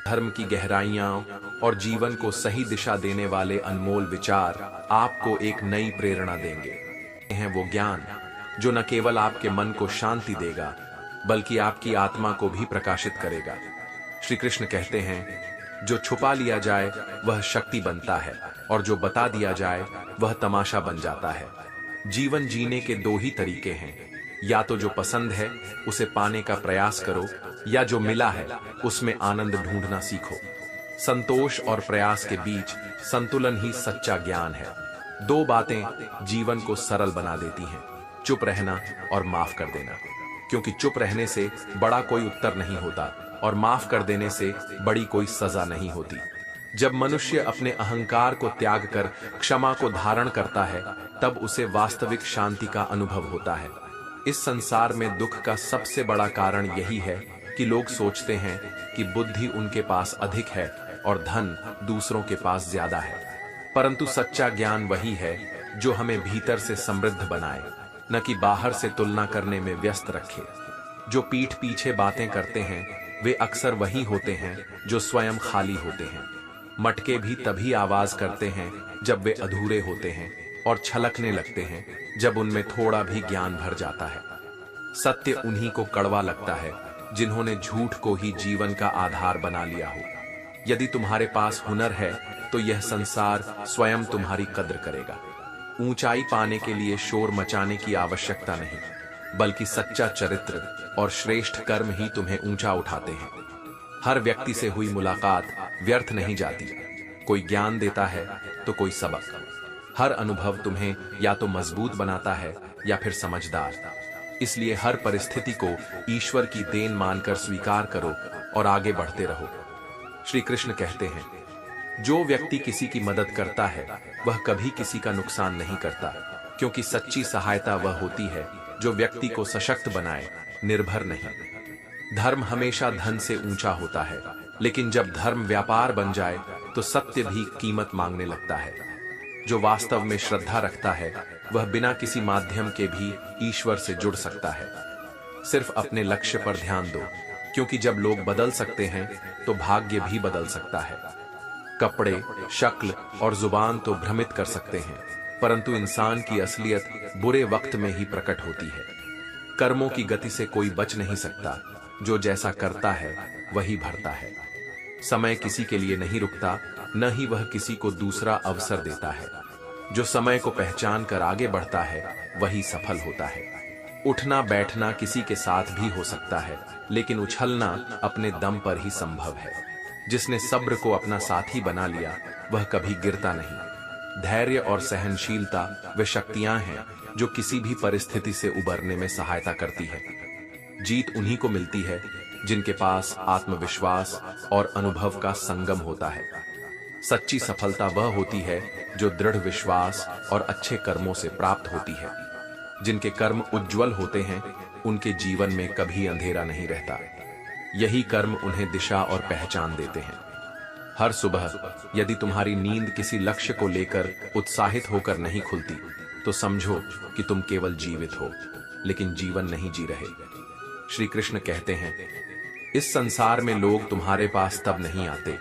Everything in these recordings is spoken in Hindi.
धर्म की गहराइयां और जीवन को सही दिशा देने वाले अनमोल विचार आपको एक नई प्रेरणा देंगे। हैं वो ज्ञान जो न केवल आपके मन को शांति देगा बल्कि आपकी आत्मा को भी प्रकाशित करेगा। श्री कृष्ण कहते हैं, जो छुपा लिया जाए वह शक्ति बनता है और जो बता दिया जाए वह तमाशा बन जाता है। जीवन जीने के दो ही तरीके हैं, या तो जो पसंद है उसे पाने का प्रयास करो, या जो मिला है उसमें आनंद ढूंढना सीखो। संतोष और प्रयास के बीच संतुलन ही सच्चा ज्ञान है। दो बातें जीवन को सरल बना देती हैं, चुप रहना और माफ कर देना। क्योंकि चुप रहने से बड़ा कोई उत्तर नहीं होता और माफ कर देने से बड़ी कोई सजा नहीं होती। जब मनुष्य अपने अहंकार को त्याग कर क्षमा को धारण करता है तब उसे वास्तविक शांति का अनुभव होता है। इस संसार में दुख का सबसे बड़ा कारण यही है कि लोग सोचते हैं कि बुद्धि उनके पास अधिक है और धन दूसरों के पास ज्यादा है। परंतु सच्चा ज्ञान वही है जो हमें भीतर से समृद्ध बनाए, न कि बाहर से तुलना करने में व्यस्त रखे। जो पीठ पीछे बातें करते हैं वे अक्सर वही होते हैं जो स्वयं खाली होते हैं। मटके भी तभी आवाज करते हैं जब वे अधूरे होते हैं और छलकने लगते हैं जब उनमें थोड़ा भी ज्ञान भर जाता है। सत्य उन्हीं को कड़वा लगता है जिन्होंने झूठ को ही जीवन का आधार बना लिया हो। यदि तुम्हारे पास हुनर है तो यह संसार स्वयं तुम्हारी कद्र करेगा। ऊंचाई पाने के लिए शोर मचाने की आवश्यकता नहीं, बल्कि सच्चा चरित्र और श्रेष्ठ कर्म ही तुम्हें ऊंचा उठाते हैं। हर व्यक्ति से हुई मुलाकात व्यर्थ नहीं जाती। कोई ज्ञान देता है तो कोई सबक। हर अनुभव तुम्हें या तो मजबूत बनाता है या फिर समझदार। इसलिए हर परिस्थिति को ईश्वर की देन मानकर स्वीकार करो और आगे बढ़ते रहो। श्री कृष्ण कहते हैं, जो व्यक्ति किसी की मदद करता है वह कभी किसी का नुकसान नहीं करता, क्योंकि सच्ची सहायता वह होती है जो व्यक्ति को सशक्त बनाए, निर्भर नहीं। धर्म हमेशा धन से ऊंचा होता है, लेकिन जब धर्म व्यापार बन जाए तो सत्य भी कीमत मांगने लगता है। जो वास्तव में श्रद्धा रखता है वह बिना किसी माध्यम के भी ईश्वर से जुड़ सकता है। सिर्फ अपने लक्ष्य पर ध्यान दो, क्योंकि जब लोग बदल सकते हैं तो भाग्य भी बदल सकता है। कपड़े, शक्ल और जुबान तो भ्रमित कर सकते हैं, परंतु इंसान की असलियत बुरे वक्त में ही प्रकट होती है। कर्मों की गति से कोई बच नहीं सकता, जो जैसा करता है वही भरता है। समय किसी के लिए नहीं रुकता, न ही वह किसी को दूसरा अवसर देता है। जो समय को पहचान कर आगे बढ़ता है वही सफल होता है। उठना बैठना किसी के साथ भी हो सकता है, लेकिन उछलना अपने दम पर ही संभव है। जिसने सब्र को अपना साथी बना लिया वह कभी गिरता नहीं। धैर्य और सहनशीलता वे शक्तियां हैं जो किसी भी परिस्थिति से उबरने में सहायता करती है। जीत उन्हीं को मिलती है जिनके पास आत्मविश्वास और अनुभव का संगम होता है। सच्ची सफलता वह होती है जो दृढ़ विश्वास और अच्छे कर्मों से प्राप्त होती है। जिनके कर्म उज्जवल होते हैं उनके जीवन में कभी अंधेरा नहीं रहता। यही कर्म उन्हें दिशा और पहचान देते हैं। हर सुबह यदि तुम्हारी नींद किसी लक्ष्य को लेकर उत्साहित होकर नहीं खुलती तो समझो कि तुम केवल जीवित हो, लेकिन जीवन नहीं जी रहे। श्री कृष्ण कहते हैं, इस संसार में लोग तुम्हारे पास तब नहीं आते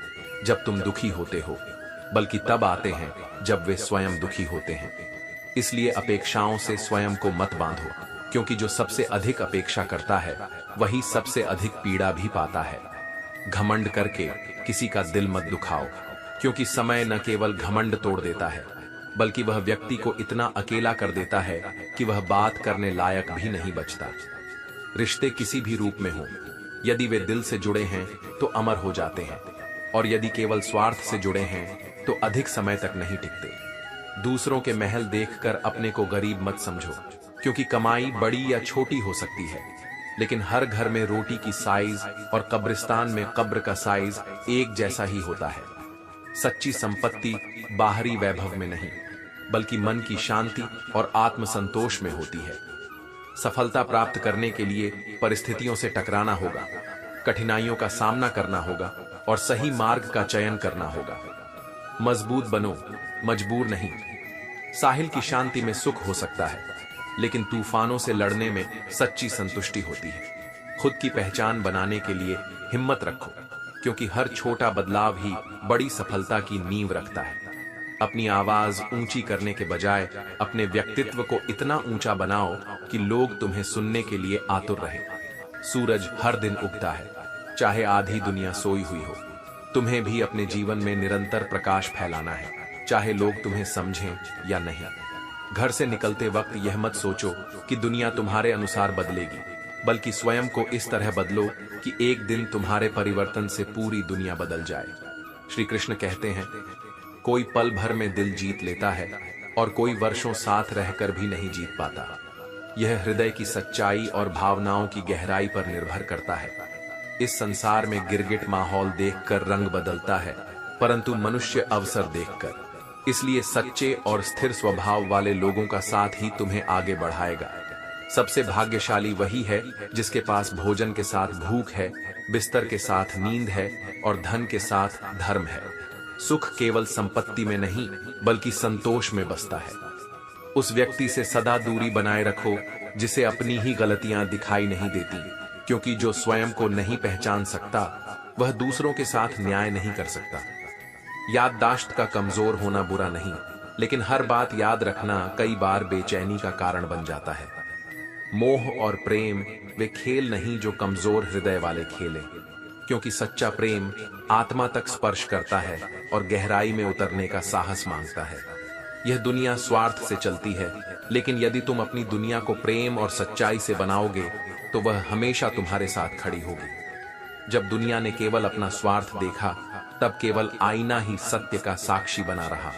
जब तुम दुखी होते हो, बल्कि तब आते हैं जब वे स्वयं दुखी होते हैं। इसलिए अपेक्षाओं से स्वयं को मत बांधो, क्योंकि जो सबसे अधिक अपेक्षा करता है वही सबसे अधिक पीड़ा भी पाता है। घमंड करके किसी का दिल मत दुखाओ, क्योंकि समय न केवल घमंड तोड़ देता है बल्कि वह व्यक्ति को इतना अकेला कर देता है कि वह बात करने लायक भी नहीं बचता। रिश्ते किसी भी रूप में हों, यदि वे दिल से जुड़े हैं तो अमर हो जाते हैं, और यदि केवल स्वार्थ से जुड़े हैं तो अधिक समय तक नहीं टिकते। दूसरों के महल देखकर अपने को गरीब मत समझो, क्योंकि कमाई बड़ी या छोटी हो सकती है, लेकिन हर घर में रोटी की साइज और कब्रिस्तान में कब्र का साइज एक जैसा ही होता है। सच्ची संपत्ति बाहरी वैभव में नहीं, बल्कि मन की शांति और आत्मसंतोष में होती है। सफलता प्राप्त करने के लिए परिस्थितियों से टकराना होगा, कठिनाइयों का सामना करना होगा और सही मार्ग का चयन करना होगा। मजबूत बनो, मजबूर नहीं। साहिल की शांति में सुख हो सकता है, लेकिन तूफानों से लड़ने में सच्ची संतुष्टि होती है। खुद की पहचान बनाने के लिए हिम्मत रखो, क्योंकि हर छोटा बदलाव ही बड़ी सफलता की नींव रखता है। अपनी आवाज ऊंची करने के बजाय अपने व्यक्तित्व को इतना ऊंचा बनाओ कि लोग तुम्हें सुनने के लिए आतुर रहें। सूरज हर दिन उगता है, चाहे आधी दुनिया सोई हुई हो। तुम्हें भी अपने जीवन में निरंतर प्रकाश फैलाना है, चाहे लोग तुम्हें समझें या नहीं। घर से निकलते वक्त यह मत सोचो कि दुनिया तुम्हारे अनुसार बदलेगी, बल्कि स्वयं को इस तरह बदलो कि एक दिन तुम्हारे परिवर्तन से पूरी दुनिया बदल जाए। श्री कृष्ण कहते हैं, कोई पल भर में दिल जीत लेता है और कोई वर्षों साथ रहकर भी नहीं जीत पाता। यह हृदय की सच्चाई और भावनाओं की गहराई पर निर्भर करता है। इस संसार में गिरगिट माहौल देखकर रंग बदलता है, परंतु मनुष्य अवसर देखकर। इसलिए सच्चे और स्थिर स्वभाव वाले लोगों का साथ ही तुम्हें आगे बढ़ाएगा। सबसे भाग्यशाली वही है जिसके पास भोजन के साथ भूख है, बिस्तर के साथ नींद है और धन के साथ धर्म है। सुख केवल संपत्ति में नहीं, बल्कि संतोष में बसता है। उस व्यक्ति से सदा दूरी बनाए रखो जिसे अपनी ही गलतियां दिखाई नहीं देती, क्योंकि जो स्वयं को नहीं पहचान सकता वह दूसरों के साथ न्याय नहीं कर सकता। याददाश्त का कमजोर होना बुरा नहीं, लेकिन हर बात याद रखना कई बार बेचैनी का कारण बन जाता है। मोह और प्रेम वे खेल नहीं जो कमजोर हृदय वाले खेले, क्योंकि सच्चा प्रेम आत्मा तक स्पर्श करता है और गहराई में उतरने का साहस मांगता है। यह दुनिया स्वार्थ से चलती है, लेकिन यदि तुम अपनी दुनिया को प्रेम और सच्चाई से बनाओगे तो वह हमेशा तुम्हारे साथ खड़ी होगी। जब दुनिया ने केवल अपना स्वार्थ देखा, तब केवल आईना ही सत्य का साक्षी बना रहा।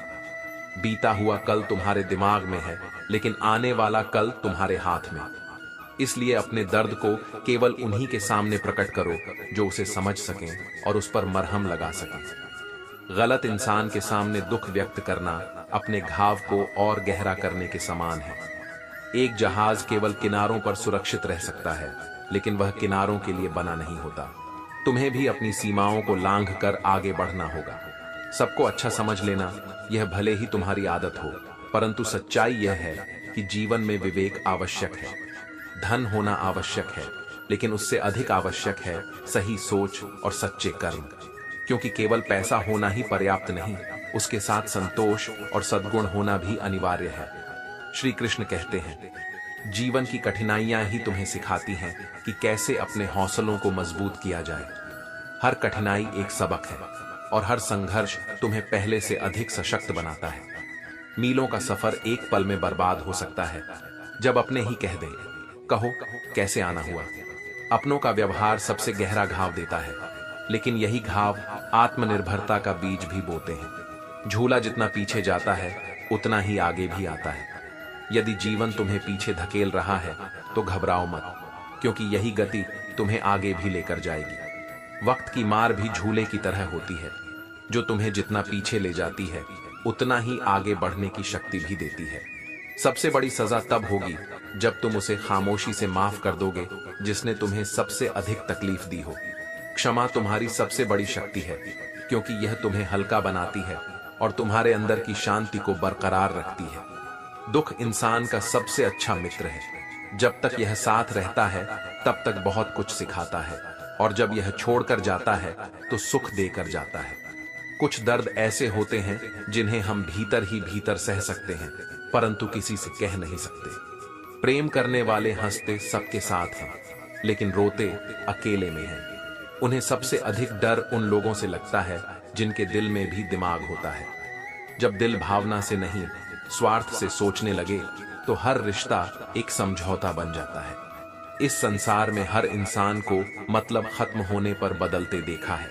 बीता हुआ कल तुम्हारे दिमाग में है, लेकिन आने वाला कल तुम्हारे हाथ में। इसलिए अपने दर्द को केवल उन्हीं के सामने प्रकट करो जो उसे समझ सकें और उस पर मरहम लगा सकें। गलत इंसान के सामने दुख व्यक्त करना अपने घाव को और गहरा करने के समान है। एक जहाज केवल किनारों पर सुरक्षित रह सकता है, लेकिन वह किनारों के लिए बना नहीं होता। तुम्हें भी अपनी सीमाओं को लांघ कर आगे बढ़ना होगा। सबको अच्छा समझ लेना यह भले ही तुम्हारी आदत हो, परंतु सच्चाई यह है कि जीवन में विवेक आवश्यक है। धन होना आवश्यक है, लेकिन उससे अधिक आवश्यक है सही सोच और सच्चे कर्म, क्योंकि केवल पैसा होना ही पर्याप्त नहीं, उसके साथ संतोष और सद्गुण होना भी अनिवार्य है। श्री कृष्ण कहते हैं, जीवन की कठिनाइयां ही तुम्हें सिखाती हैं कि कैसे अपने हौसलों को मजबूत किया जाए। हर कठिनाई एक सबक है और हर संघर्ष तुम्हें पहले से अधिक सशक्त बनाता है। मीलों का सफर एक पल में बर्बाद हो सकता है जब अपने ही कह दें, कहो कैसे आना हुआ। अपनों का व्यवहार सबसे गहरा घाव देता है, लेकिन यही घाव आत्मनिर्भरता का बीज भी बोते हैं। झूला जितना पीछे जाता है उतना ही आगे भी आता है। यदि जीवन तुम्हें पीछे धकेल रहा है तो घबराओ मत, क्योंकि यही गति तुम्हें आगे भी लेकर जाएगी। वक्त की मार भी झूले की तरह होती है, जो तुम्हें जितना पीछे ले जाती है उतना ही आगे बढ़ने की शक्ति भी देती है। सबसे बड़ी सजा तब होगी जब तुम उसे खामोशी से माफ कर दोगे जिसने तुम्हें सबसे अधिक तकलीफ दी हो। क्षमा तुम्हारी सबसे बड़ी शक्ति है, क्योंकि यह तुम्हें हल्का बनाती है और तुम्हारे अंदर की शांति को बरकरार रखती है। दुख इंसान का सबसे अच्छा मित्र है। जब तक यह साथ रहता है तब तक बहुत कुछ सिखाता है, और जब यह छोड़कर जाता है तो सुख देकर जाता है। कुछ दर्द ऐसे होते हैं जिन्हें हम भीतर ही भीतर सह सकते हैं, परंतु किसी से कह नहीं सकते। प्रेम करने वाले हंसते सबके साथ हैं, लेकिन रोते अकेले में हैं। उन्हें सबसे अधिक डर उन लोगों से लगता है जिनके दिल में भी दिमाग होता है। जब दिल भावना से नहीं, स्वार्थ से सोचने लगे तो हर रिश्ता एक समझौता बन जाता है। इस संसार में हर इंसान को मतलब खत्म होने पर बदलते देखा है,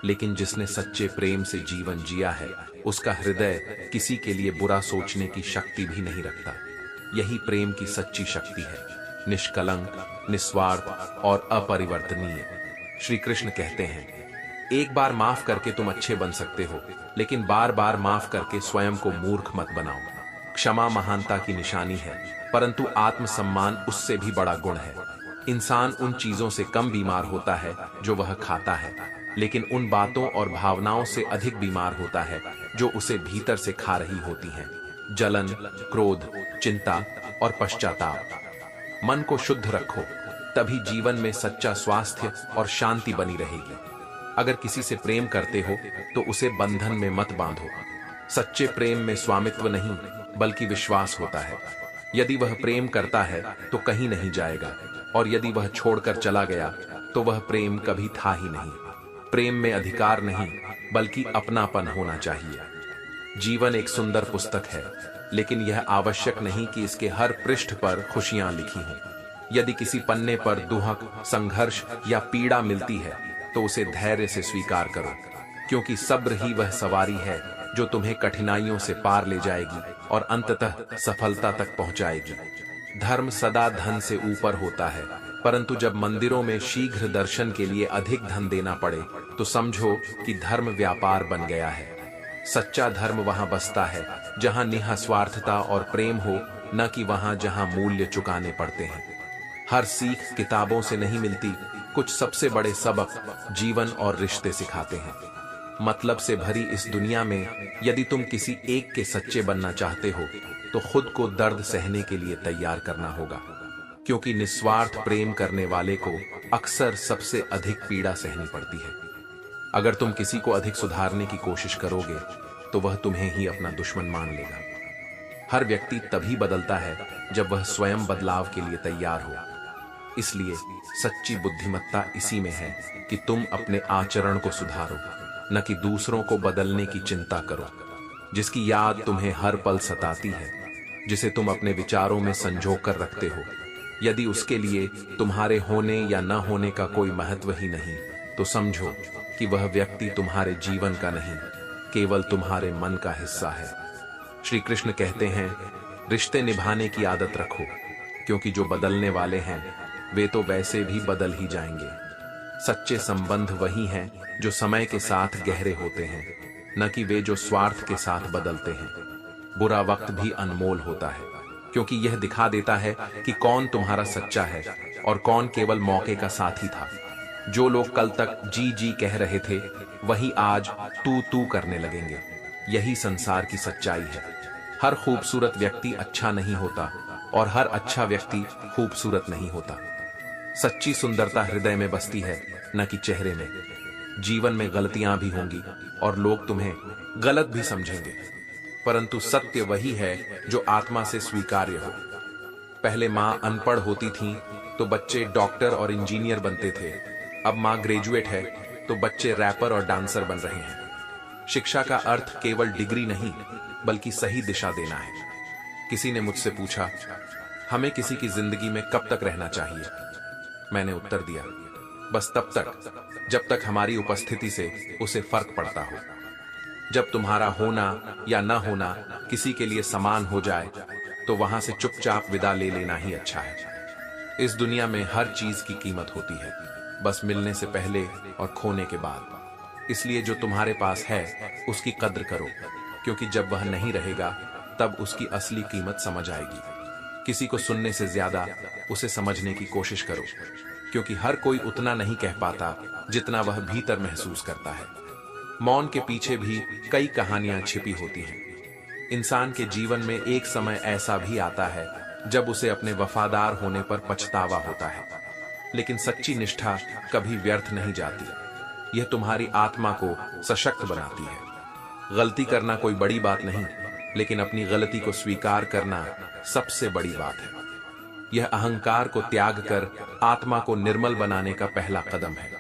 लेकिन जिसने सच्चे प्रेम से जीवन जिया है उसका हृदय किसी के लिए बुरा सोचने की शक्ति भी नहीं रखता। यही प्रेम की सच्ची शक्ति है, निष्कलंक, निस्वार्थ और अपरिवर्तनीय। श्री कृष्ण कहते हैं, एक बार माफ करके तुम अच्छे बन सकते हो, लेकिन बार बार माफ करके स्वयं को मूर्ख मत बनाओ। क्षमा महानता की निशानी है, परंतु आत्मसम्मान उससे भी बड़ा गुण है। इंसान उन चीजों से कम बीमार होता है जो वह खाता है, लेकिन उन बातों और भावनाओं से अधिक बीमार होता है जो उसे भीतर से खा रही होती हैं। जलन, क्रोध, चिंता और पश्चाताप। मन को शुद्ध रखो, तभी जीवन में सच्चा स्वास्थ्य और शांति बनी रहेगी। अगर किसी से प्रेम करते हो तो उसे बंधन में मत बांधो। सच्चे प्रेम में स्वामित्व नहीं बल्कि विश्वास होता है। यदि वह प्रेम करता है तो कहीं नहीं जाएगा, और यदि वह छोड़कर चला गया तो वह प्रेम कभी था ही नहीं। प्रेम में अधिकार नहीं बल्कि अपनापन होना चाहिए। जीवन एक सुंदर पुस्तक है, लेकिन यह आवश्यक नहीं कि इसके हर पृष्ठ पर खुशियां लिखी हों। यदि किसी पन्ने पर दुहक, संघर्ष या पीड़ा मिलती है तो उसे धैर्य से स्वीकार करो, क्योंकि सब्र ही वह सवारी है जो तुम्हें कठिनाइयों से पार ले जाएगी और अंततः सफलता तक पहुंचाएगी। धर्म सदा धन से ऊपर होता है, परंतु जब मंदिरों में शीघ्र दर्शन के लिए अधिक धन देना पड़े तो समझो कि धर्म व्यापार बन गया है। सच्चा धर्म वहां बसता है जहां निःस्वार्थता और प्रेम हो, न कि वहां जहां मूल्य चुकाने पड़ते हैं। हर सीख किताबों से नहीं मिलती, कुछ सबसे बड़े सबक जीवन और रिश्ते सिखाते हैं। मतलब से भरी इस दुनिया में यदि तुम किसी एक के सच्चे बनना चाहते हो तो खुद को दर्द सहने के लिए तैयार करना होगा, क्योंकि निस्वार्थ प्रेम करने वाले को अक्सर सबसे अधिक पीड़ा सहनी पड़ती है। अगर तुम किसी को अधिक सुधारने की कोशिश करोगे तो वह तुम्हें ही अपना दुश्मन मान लेगा। हर व्यक्ति तभी बदलता है जब वह स्वयं बदलाव के लिए तैयार हो। इसलिए सच्ची बुद्धिमत्ता इसी में है कि तुम अपने आचरण को सुधारो, न कि दूसरों को बदलने की चिंता करो। जिसकी याद तुम्हें हर पल सताती है, जिसे तुम अपने विचारों में संजो कर रखते हो, यदि उसके लिए तुम्हारे होने या न होने का कोई महत्व ही नहीं, तो समझो कि वह व्यक्ति तुम्हारे जीवन का नहीं, केवल तुम्हारे मन का हिस्सा है। श्री कृष्ण कहते हैं, रिश्ते निभाने की आदत रखो, क्योंकि जो बदलने वाले हैं वे तो वैसे भी बदल ही जाएंगे। सच्चे संबंध वही हैं जो समय के साथ गहरे होते हैं, न कि वे जो स्वार्थ के साथ बदलते हैं। बुरा वक्त भी अनमोल होता है, क्योंकि यह दिखा देता है कि कौन तुम्हारा सच्चा है और कौन केवल मौके का साथी था। जो लोग कल तक जी जी कह रहे थे वही आज तू तू करने लगेंगे। यही संसार की सच्चाई है। हर खूबसूरत व्यक्ति अच्छा नहीं होता और हर अच्छा व्यक्ति खूबसूरत नहीं होता। सच्ची सुंदरता हृदय में बसती है, न कि चेहरे में। जीवन में गलतियां भी होंगी और लोग तुम्हें गलत भी समझेंगे, परंतु सत्य वही है जो आत्मा से स्वीकार्य हो। पहले माँ अनपढ़ होती थी तो बच्चे डॉक्टर और इंजीनियर बनते थे। अब माँ ग्रेजुएट है तो बच्चे रैपर और डांसर बन रहे हैं। शिक्षा का अर्थ केवल डिग्री नहीं बल्कि सही दिशा देना है। किसी ने मुझसे पूछा, हमें किसी की जिंदगी में कब तक रहना चाहिए? मैंने उत्तर दिया, बस तब तक जब तक हमारी उपस्थिति से उसे फर्क पड़ता हो। जब तुम्हारा होना या न होना किसी के लिए समान हो जाए तो वहां से चुपचाप विदा ले लेना ही अच्छा है। इस दुनिया में हर चीज की कीमत होती है, बस मिलने से पहले और खोने के बाद। इसलिए जो तुम्हारे पास है उसकी कद्र करो, क्योंकि जब वह नहीं रहेगा तब उसकी असली कीमत समझ आएगी। किसी को सुनने से ज्यादा उसे समझने की कोशिश करो, क्योंकि हर कोई उतना नहीं कह पाता जितना वह भीतर महसूस करता है। मौन के पीछे भी कई कहानियां छिपी होती हैं। इंसान के जीवन में एक समय ऐसा भी आता है जब उसे अपने वफादार होने पर पछतावा होता है, लेकिन सच्ची निष्ठा कभी व्यर्थ नहीं जाती। यह तुम्हारी आत्मा को सशक्त बनाती है। गलती करना कोई बड़ी बात नहीं, लेकिन अपनी गलती को स्वीकार करना सबसे बड़ी बात है। यह अहंकार को त्याग कर आत्मा को निर्मल बनाने का पहला कदम है।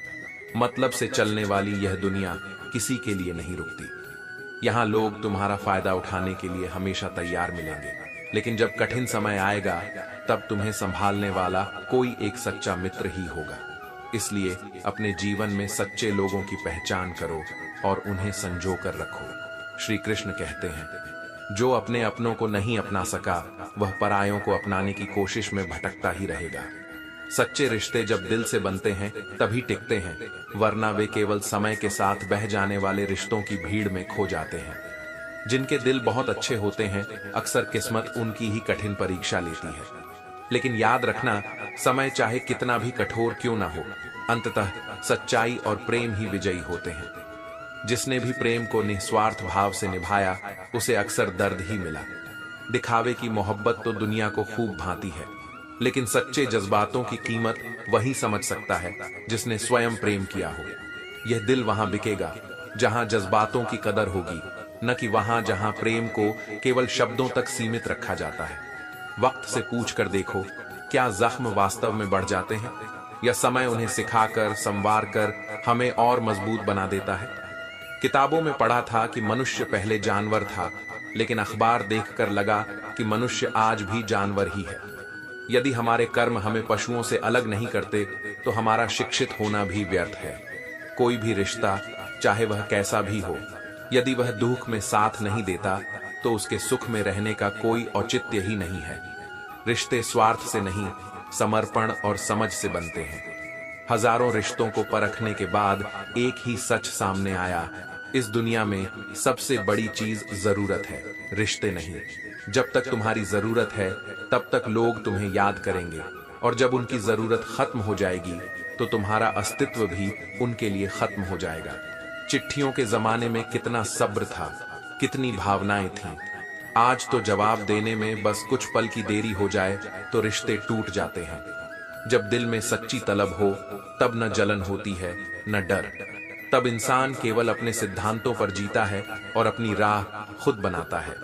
मतलब से चलने वाली यह दुनिया किसी के लिए नहीं रुकती। यहाँ लोग तुम्हारा फायदा उठाने के लिए हमेशा तैयार मिलेंगे, लेकिन जब कठिन समय आएगा तब तुम्हें संभालने वाला कोई एक सच्चा मित्र ही होगा। इसलिए अपने जीवन में सच्चे लोगों की पहचान करो और उन्हें संजो कर रखो। श्री कृष्ण कहते हैं, जो अपने अपनों को नहीं अपना सका वह परायों को अपनाने की कोशिश में भटकता ही रहेगा। सच्चे रिश्ते जब दिल से बनते हैं तभी टिकते हैं, वरना वे केवल समय के साथ बह जाने वाले रिश्तों की भीड़ में खो जाते हैं। जिनके दिल बहुत अच्छे होते हैं अक्सर किस्मत उनकी ही कठिन परीक्षा लेती है। लेकिन याद रखना, समय चाहे कितना भी कठोर क्यों ना हो, अंततः सच्चाई और प्रेम ही विजयी होते हैं। जिसने भी प्रेम को निस्वार्थ भाव से निभाया उसे अक्सर दर्द ही मिला। दिखावे की मोहब्बत तो दुनिया को खूब भांति है, लेकिन सच्चे जज्बातों की कीमत वही समझ सकता है जिसने स्वयं प्रेम किया हो। यह दिल वहां बिकेगा जहां जज्बातों की कदर होगी, न कि वहां जहां प्रेम को केवल शब्दों तक सीमित रखा जाता है। वक्त से पूछ कर देखो, क्या जख्म वास्तव में बढ़ जाते हैं या समय उन्हें सिखाकर संवार कर हमें और मजबूत बना देता है। किताबों में पढ़ा था कि मनुष्य पहले जानवर था, लेकिन अखबार देखकर लगा कि मनुष्य आज भी जानवर ही है। यदि हमारे कर्म हमें पशुओं से अलग नहीं करते तो हमारा शिक्षित होना भी व्यर्थ है। कोई भी रिश्ता, चाहे वह कैसा भी हो, यदि वह दुख में साथ नहीं देता तो उसके सुख में रहने का कोई औचित्य ही नहीं है। रिश्ते स्वार्थ से नहीं, समर्पण और समझ से बनते हैं। हजारों रिश्तों को परखने के बाद एक ही सच सामने आया, इस दुनिया में सबसे बड़ी चीज जरूरत है, रिश्ते नहीं। जब तक तुम्हारी जरूरत है तब तक लोग तुम्हें याद करेंगे, और जब उनकी जरूरत खत्म हो जाएगी तो तुम्हारा अस्तित्व भी उनके लिए खत्म हो जाएगा। चिट्ठियों के जमाने में कितना सब्र था, कितनी भावनाएं थीं। आज तो जवाब देने में बस कुछ पल की देरी हो जाए तो रिश्ते टूट जाते हैं। जब दिल में सच्ची तलब हो तब न जलन होती है न डर। तब इंसान केवल अपने सिद्धांतों पर जीता है और अपनी राह खुद बनाता है।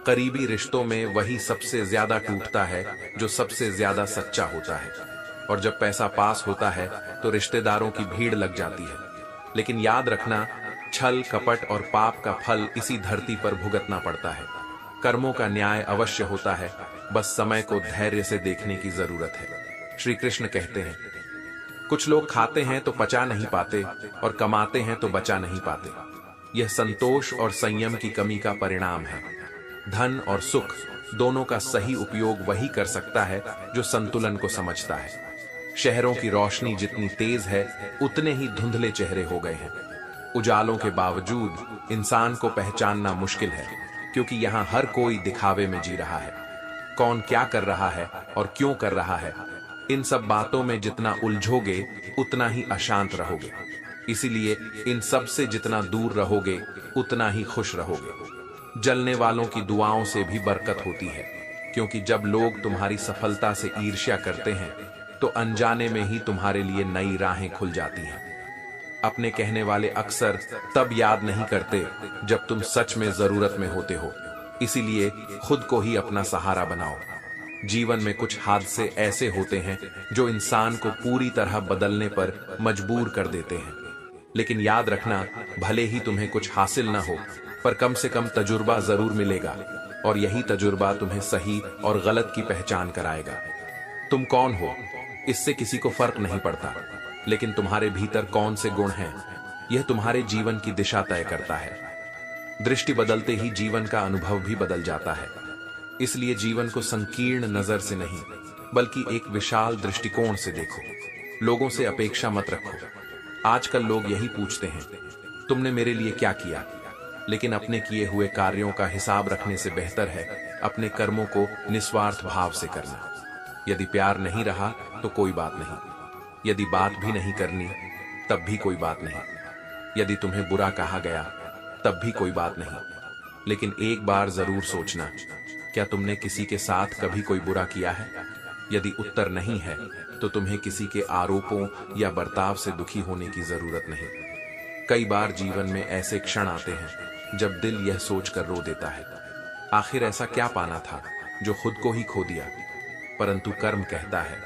करीबी रिश्तों में वही सबसे ज्यादा टूटता है जो सबसे ज्यादा सच्चा होता है। और जब पैसा पास होता है तो रिश्तेदारों की भीड़ लग जाती है। लेकिन याद रखना, छल, कपट और पाप का फल इसी धरती पर भुगतना पड़ता है। कर्मों का न्याय अवश्य होता है, बस समय को धैर्य से देखने की जरूरत है। श्री कृष्ण कहते हैं, कुछ लोग खाते हैं तो पचा नहीं पाते और कमाते हैं तो बचा नहीं पाते। यह संतोष और संयम की कमी का परिणाम है। धन और सुख दोनों का सही उपयोग वही कर सकता है जो संतुलन को समझता है। शहरों की रोशनी जितनी तेज है उतने ही धुंधले चेहरे हो गए हैं। उजालों के बावजूद इंसान को पहचानना मुश्किल है, क्योंकि यहाँ हर कोई दिखावे में जी रहा है। कौन क्या कर रहा है और क्यों कर रहा है, इन सब बातों में जितना उलझोगे उतना ही अशांत रहोगे। इसीलिए इन सब से जितना दूर रहोगे उतना ही खुश रहोगे। जलने वालों की दुआओं से भी बरकत होती है, क्योंकि जब लोग तुम्हारी सफलता से ईर्ष्या करते हैं तो अनजाने में ही तुम्हारे लिए नई राहें खुल जाती हैं। अपने कहने वाले अक्सर तब याद नहीं करते जब तुम सच में जरूरत में होते हो। इसीलिए खुद को ही अपना सहारा बनाओ। जीवन में कुछ हादसे ऐसे होते हैं जो इंसान को पूरी तरह बदलने पर मजबूर कर देते हैं। लेकिन याद रखना, भले ही तुम्हें कुछ हासिल न हो, पर कम से कम तजुर्बा जरूर मिलेगा, और यही तजुर्बा तुम्हें सही और गलत की पहचान कराएगा। तुम कौन हो इससे किसी को फर्क नहीं पड़ता, लेकिन तुम्हारे भीतर कौन से गुण हैं यह तुम्हारे जीवन की दिशा तय करता है। दृष्टि बदलते ही जीवन का अनुभव भी बदल जाता है। इसलिए जीवन को संकीर्ण नजर से नहीं, बल्कि एक विशाल दृष्टिकोण से देखो। लोगों से अपेक्षा मत रखो। आजकल लोग यही पूछते हैं, तुमने मेरे लिए क्या किया? लेकिन अपने किए हुए कार्यों का हिसाब रखने से बेहतर है अपने कर्मों को निस्वार्थ भाव से करना। यदि प्यार नहीं रहा तो कोई बात नहीं, यदि बात भी नहीं करनी तब भी कोई बात नहीं, यदि तुम्हें बुरा कहा गया तब भी कोई बात नहीं। लेकिन एक बार जरूर सोचना, क्या तुमने किसी के साथ कभी कोई बुरा किया है? यदि उत्तर नहीं है तो तुम्हें किसी के आरोपों या बर्ताव से दुखी होने की जरूरत नहीं। कई बार जीवन में ऐसे क्षण आते हैं जब दिल यह सोचकर रो देता है, आखिर ऐसा क्या पाना था जो खुद को ही खो दिया। परंतु कर्म कहता है,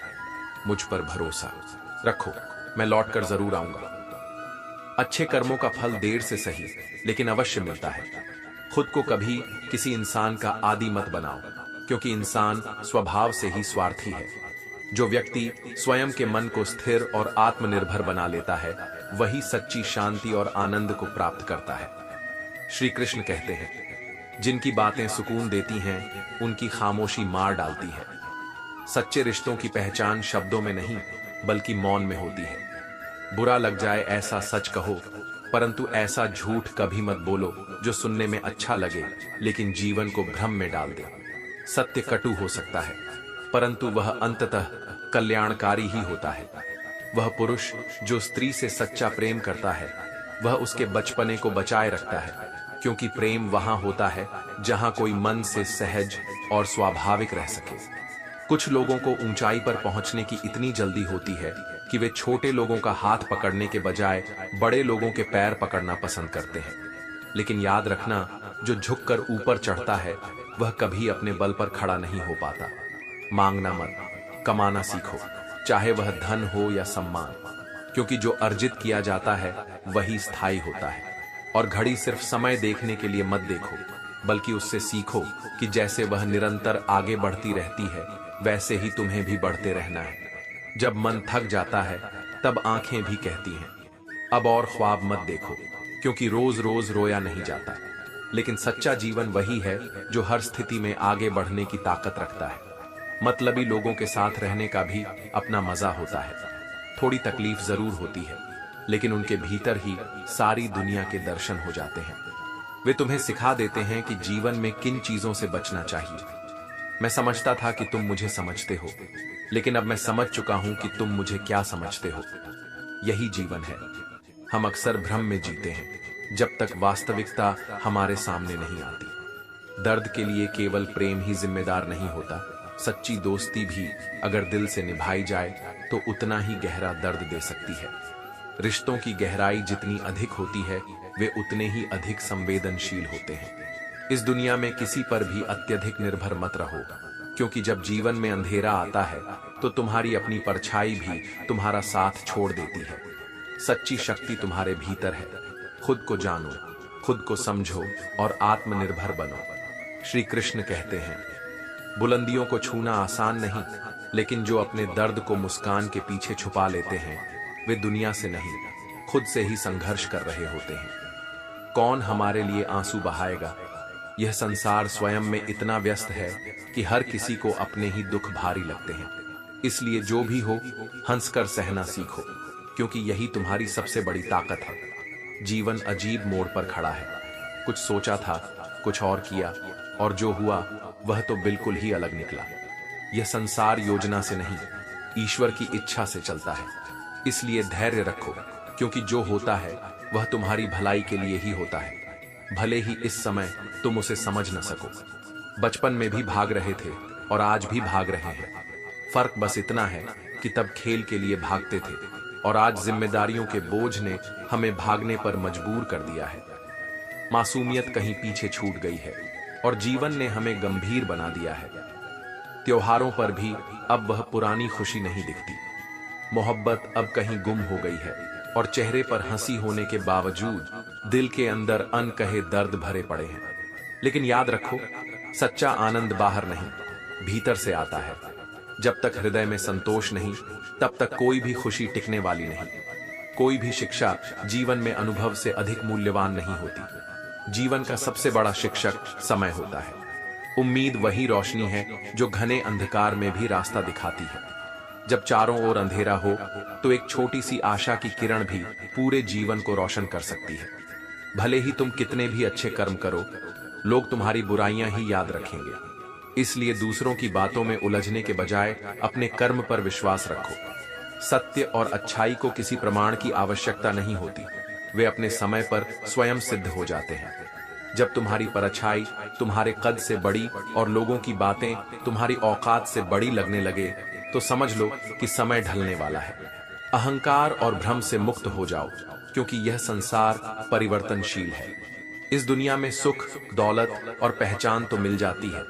मुझ पर भरोसा रखो, मैं लौटकर जरूर आऊंगा। अच्छे कर्मों का फल देर से सही लेकिन अवश्य मिलता है। खुद को कभी किसी इंसान का आदी मत बनाओ, क्योंकि इंसान स्वभाव से ही स्वार्थी है। जो व्यक्ति स्वयं के मन को स्थिर और आत्मनिर्भर बना लेता है वही सच्ची शांति और आनंद को प्राप्त करता है। श्री कृष्ण कहते हैं, जिनकी बातें सुकून देती हैं उनकी खामोशी मार डालती है। सच्चे रिश्तों की पहचान शब्दों में नहीं बल्कि मौन में होती है। बुरा लग जाए ऐसा सच कहो, परंतु ऐसा झूठ कभी मत बोलो जो सुनने में अच्छा लगे लेकिन जीवन को भ्रम में डाल दे। सत्य कटु हो सकता है, परंतु वह अंततः कल्याणकारी ही होता है। वह पुरुष जो स्त्री से सच्चा प्रेम करता है वह उसके बचपने को बचाए रखता है, क्योंकि प्रेम वहां होता है जहां कोई मन से सहज और स्वाभाविक रह सके। कुछ लोगों को ऊंचाई पर पहुंचने की इतनी जल्दी होती है कि वे छोटे लोगों का हाथ पकड़ने के बजाय बड़े लोगों के पैर पकड़ना पसंद करते हैं। लेकिन याद रखना, जो झुककर ऊपर चढ़ता है वह कभी अपने बल पर खड़ा नहीं हो पाता। मांगना मत, कमाना सीखो, चाहे वह धन हो या सम्मान, क्योंकि जो अर्जित किया जाता है वही स्थायी होता है। और घड़ी सिर्फ समय देखने के लिए मत देखो, बल्कि उससे सीखो कि जैसे वह निरंतर आगे बढ़ती रहती है वैसे ही तुम्हें भी बढ़ते रहना है। जब मन थक जाता है तब आंखें भी कहती हैं अब और ख्वाब मत देखो, क्योंकि रोज रोज रोया नहीं जाता। लेकिन सच्चा जीवन वही है जो हर स्थिति में आगे बढ़ने की ताकत रखता है। मतलबी लोगों के साथ रहने का भी अपना मजा होता है। थोड़ी तकलीफ जरूर होती है, लेकिन उनके भीतर ही सारी दुनिया के दर्शन हो जाते हैं। वे तुम्हें सिखा देते हैं कि जीवन में किन चीजों से बचना चाहिए। मैं समझता था कि तुम मुझे समझते हो, लेकिन अब मैं समझ चुका हूं कि तुम मुझे क्या समझते हो। यही जीवन है। हम अक्सर भ्रम में जीते हैं जब तक वास्तविकता हमारे सामने नहीं आती। दर्द के लिए केवल प्रेम ही जिम्मेदार नहीं होता, सच्ची दोस्ती भी अगर दिल से निभाई जाए तो उतना ही गहरा दर्द दे सकती है। रिश्तों की गहराई जितनी अधिक होती है वे उतने ही अधिक संवेदनशील होते हैं। इस दुनिया में किसी पर भी अत्यधिक निर्भर मत रहो, क्योंकि जब जीवन में अंधेरा आता है तो तुम्हारी अपनी परछाई भी तुम्हारा साथ छोड़ देती है। सच्ची शक्ति तुम्हारे भीतर है। खुद को जानो, खुद को समझो और आत्मनिर्भर बनो। श्री कृष्ण कहते हैं, बुलंदियों को छूना आसान नहीं, लेकिन जो अपने दर्द को मुस्कान के पीछे छुपा लेते हैं वे दुनिया से नहीं, खुद से ही संघर्ष कर रहे होते हैं। कौन हमारे लिए आंसू बहाएगा? यह संसार स्वयं में इतना व्यस्त है कि हर किसी को अपने ही दुख भारी लगते हैं। इसलिए जो भी हो, हंसकर सहना सीखो, क्योंकि यही तुम्हारी सबसे बड़ी ताकत है। जीवन अजीब मोड़ पर खड़ा है। कुछ सोचा था, कुछ और किया, और जो हुआ वह तो बिल्कुल ही अलग निकला। यह संसार योजना से नहीं, ईश्वर की इच्छा से चलता है। इसलिए धैर्य रखो, क्योंकि जो होता है वह तुम्हारी भलाई के लिए ही होता है, भले ही इस समय तुम उसे समझ न सको। बचपन में भी भाग रहे थे और आज भी भाग रहे हैं। फर्क बस इतना है कि तब खेल के लिए भागते थे और आज जिम्मेदारियों के बोझ ने हमें भागने पर मजबूर कर दिया है। मासूमियत कहीं पीछे छूट गई है और जीवन ने हमें गंभीर बना दिया है। त्योहारों पर भी अब वह पुरानी खुशी नहीं दिखती। मोहब्बत अब कहीं गुम हो गई है और चेहरे पर हंसी होने के बावजूद दिल के अंदर अनकहे दर्द भरे पड़े हैं। लेकिन याद रखो, सच्चा आनंद बाहर नहीं, भीतर से आता है। जब तक हृदय में संतोष नहीं, तब तक कोई भी खुशी टिकने वाली नहीं। कोई भी शिक्षा जीवन में अनुभव से अधिक मूल्यवान नहीं होती। जीवन का सबसे बड़ा शिक्षक समय होता है। उम्मीद वही रोशनी है जो घने अंधकार में भी रास्ता दिखाती है। जब चारों ओर अंधेरा हो तो एक छोटी सी आशा की किरण भी पूरे जीवन को रोशन कर सकती है। भले ही तुम कितने भी अच्छे कर्म करो, लोग तुम्हारी बुराइयां ही याद रखेंगे। इसलिए दूसरों की बातों में उलझने के बजाय अपने कर्म पर विश्वास रखो। सत्य और अच्छाई को किसी प्रमाण की आवश्यकता नहीं होती, वे अपने समय पर स्वयं सिद्ध हो जाते हैं। जब तुम्हारी परछाई तुम्हारे कद से बड़ी और लोगों की बातें तुम्हारी औकात से बड़ी लगने लगे तो समझ लो कि समय ढलने वाला है। अहंकार और भ्रम से मुक्त हो जाओ, क्योंकि यह संसार परिवर्तनशील है। इस दुनिया में सुख, दौलत और पहचान तो मिल जाती है,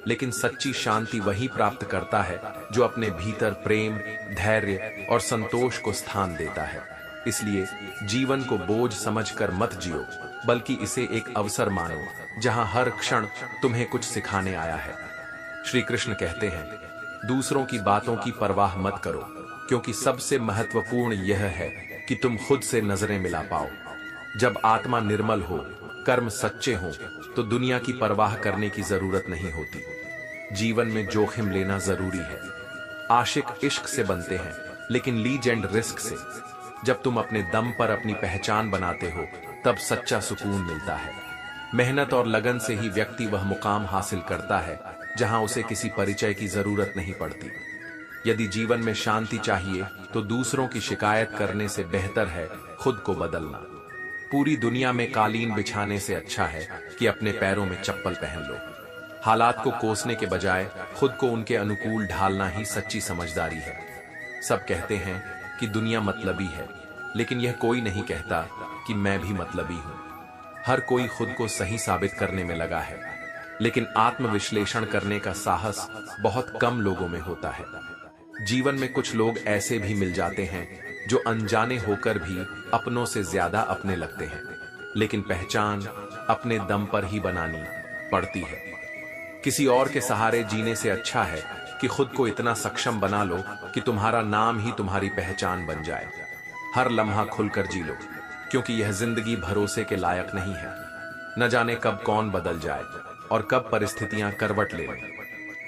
लेकिन सच्ची शांति वही प्राप्त करता है जो अपने भीतर प्रेम, धैर्य और संतोष को स्थान देता है। इसलिए जीवन को बोझ समझकर मत जियो, बल्कि इसे एक अवसर मानो जहां हर क्षण तुम्हें कुछ सिखाने आया है। श्री कृष्ण कहते हैं, दूसरों की बातों की परवाह मत करो, क्योंकि सबसे महत्वपूर्ण यह है कि तुम खुद से नजरें मिला पाओ। जब आत्मा निर्मल हो, कर्म सच्चे हों, तो दुनिया की परवाह करने की जरूरत नहीं होती। जीवन में जोखिम लेना जरूरी है। आशिक इश्क से बनते हैं, लेकिन लीजेंड रिस्क से। जब तुम अपने दम पर अपनी पहचान बनाते हो, तब सच्चा सुकून मिलता है। मेहनत और लगन से ही व्यक्ति वह मुकाम हासिल करता है जहां उसे किसी परिचय की जरूरत नहीं पड़ती। यदि जीवन में शांति चाहिए तो दूसरों की शिकायत करने से बेहतर है खुद को बदलना। पूरी दुनिया में कालीन बिछाने से अच्छा है कि अपने पैरों में चप्पल पहन लो। हालात को कोसने के बजाय खुद को उनके अनुकूल ढालना ही सच्ची समझदारी है। सब कहते हैं कि दुनिया मतलबी है, लेकिन यह कोई नहीं कहता कि मैं भी मतलबी हूं। हर कोई खुद को सही साबित करने में लगा है, लेकिन आत्मविश्लेषण करने का साहस बहुत कम लोगों में होता है। जीवन में कुछ लोग ऐसे भी मिल जाते हैं जो अनजाने होकर भी अपनों से ज्यादा अपने लगते हैं, लेकिन पहचान अपने दम पर ही बनानी पड़ती है। किसी और के सहारे जीने से अच्छा है कि खुद को इतना सक्षम बना लो कि तुम्हारा नाम ही तुम्हारी पहचान बन जाए। हर लम्हा खुलकर जी लो, क्योंकि यह जिंदगी भरोसे के लायक नहीं है। न जाने कब कौन बदल जाए और कब परिस्थितियां करवट ले लें।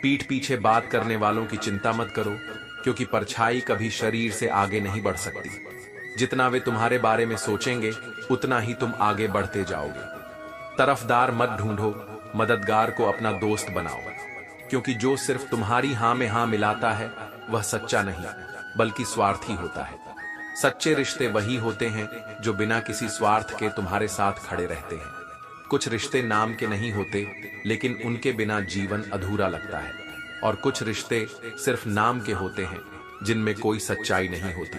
पीठ पीछे बात करने वालों की चिंता मत करो, क्योंकि परछाई कभी शरीर से आगे नहीं बढ़ सकती। जितना वे तुम्हारे बारे में सोचेंगे, उतना ही तुम आगे बढ़ते जाओगे। तरफदार मत ढूंढो, मददगार को अपना दोस्त बनाओ, क्योंकि जो सिर्फ तुम्हारी हां में हां मिलाता है वह सच्चा नहीं बल्कि स्वार्थी होता है। सच्चे रिश्ते वही होते हैं जो बिना किसी स्वार्थ के तुम्हारे साथ खड़े रहते हैं। कुछ रिश्ते नाम के नहीं होते, लेकिन उनके बिना जीवन अधूरा लगता है। और कुछ रिश्ते सिर्फ नाम के होते हैं, जिनमें कोई सच्चाई नहीं होती।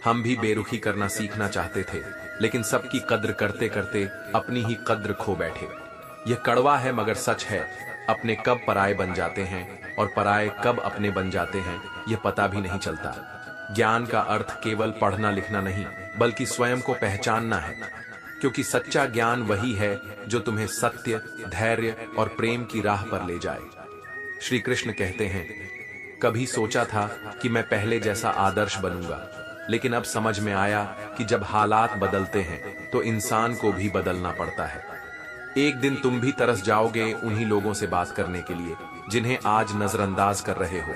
हम भी बेरुखी करना सीखना चाहते थे, लेकिन सबकी कद्र करते करते अपनी ही कद्र खो बैठे। यह कड़वा है मगर सच है। अपने कब पराये बन जाते हैं और पराये कब अपने बन जाते हैं, यह पता भी नहीं चलता। ज्ञान का अर्थ केवल पढ़ना लिखना नहीं, बल्कि स्वयं को पहचानना है, क्योंकि सच्चा ज्ञान वही है जो तुम्हें सत्य, धैर्य और प्रेम की राह पर ले जाए। श्री कृष्ण कहते हैं, कभी सोचा था कि मैं पहले जैसा आदर्श बनूंगा, लेकिन अब समझ में आया कि जब हालात बदलते हैं तो इंसान को भी बदलना पड़ता है। एक दिन तुम भी तरस जाओगे उन्हीं लोगों से बात करने के लिए जिन्हें आज नजरअंदाज कर रहे हो।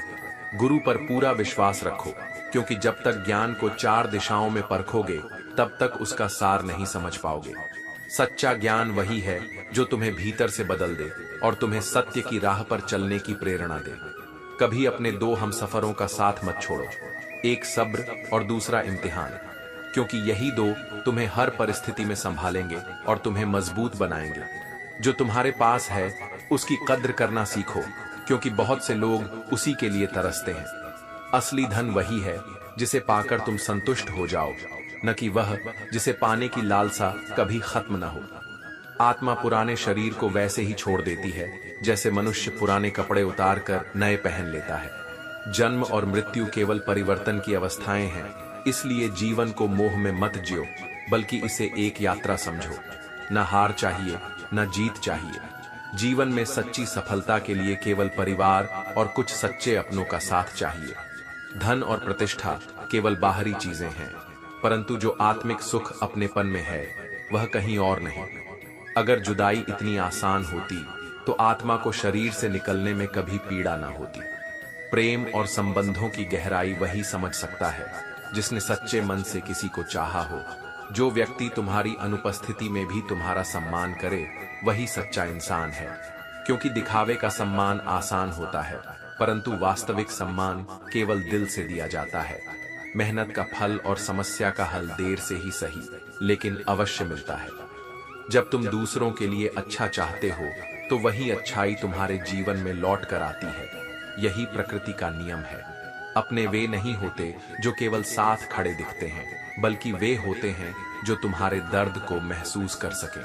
गुरु पर पूरा विश्वास रखो, क्योंकि जब तक ज्ञान को 4 दिशाओं में परखोगे, तब तक उसका सार नहीं समझ पाओगे। सच्चा ज्ञान वही है जो तुम्हें भीतर से बदल दे और तुम्हें सत्य की राह पर चलने की प्रेरणा दे। कभी अपने 2 हमसफरों का साथ मत छोड़ो, एक सब्र और दूसरा इम्तिहान, क्योंकि यही 2 तुम्हें हर परिस्थिति में संभालेंगे और तुम्हें मजबूत बनाएंगे। जो तुम्हारे पास है उसकी कद्र करना सीखो, क्योंकि बहुत से लोग उसी के लिए तरसते हैं। असली धन वही है जिसे पाकर तुम संतुष्ट हो जाओ, न कि वह जिसे पाने की लालसा कभी खत्म न हो। आत्मा पुराने शरीर को वैसे ही छोड़ देती है जैसे मनुष्य पुराने कपड़े उतार कर नए पहन लेता है। जन्म और मृत्यु केवल परिवर्तन की अवस्थाएं हैं, इसलिए जीवन को मोह में मत जियो, बल्कि इसे एक यात्रा समझो। न हार चाहिए, न जीत चाहिए। जीवन में सच्ची सफलता के लिए केवल परिवार और कुछ सच्चे अपनों का साथ चाहिए। धन और प्रतिष्ठा केवल बाहरी चीजें हैं, परंतु जो आत्मिक सुख अपनेपन में है वह कहीं और नहीं। अगर जुदाई इतनी आसान होती तो आत्मा को शरीर से निकलने में कभी पीड़ा ना होती। प्रेम और संबंधों की गहराई वही समझ सकता है जिसने सच्चे मन से किसी को चाहा हो। जो व्यक्ति तुम्हारी अनुपस्थिति में भी तुम्हारा सम्मान करे, वही सच्चा इंसान है। क्योंकि दिखावे का सम्मान आसान होता है, परंतु वास्तविक सम्मान केवल दिल से दिया जाता है। मेहनत का फल और समस्या का हल देर से ही सही, लेकिन अवश्य मिलता है। जब तुम दूसरों के लिए अच्छा चाहते हो तो वही अच्छाई तुम्हारे जीवन में लौट कर आती है। यही प्रकृति का नियम है। अपने वे नहीं होते जो केवल साथ खड़े दिखते हैं, बल्कि वे होते हैं जो तुम्हारे दर्द को महसूस कर सके।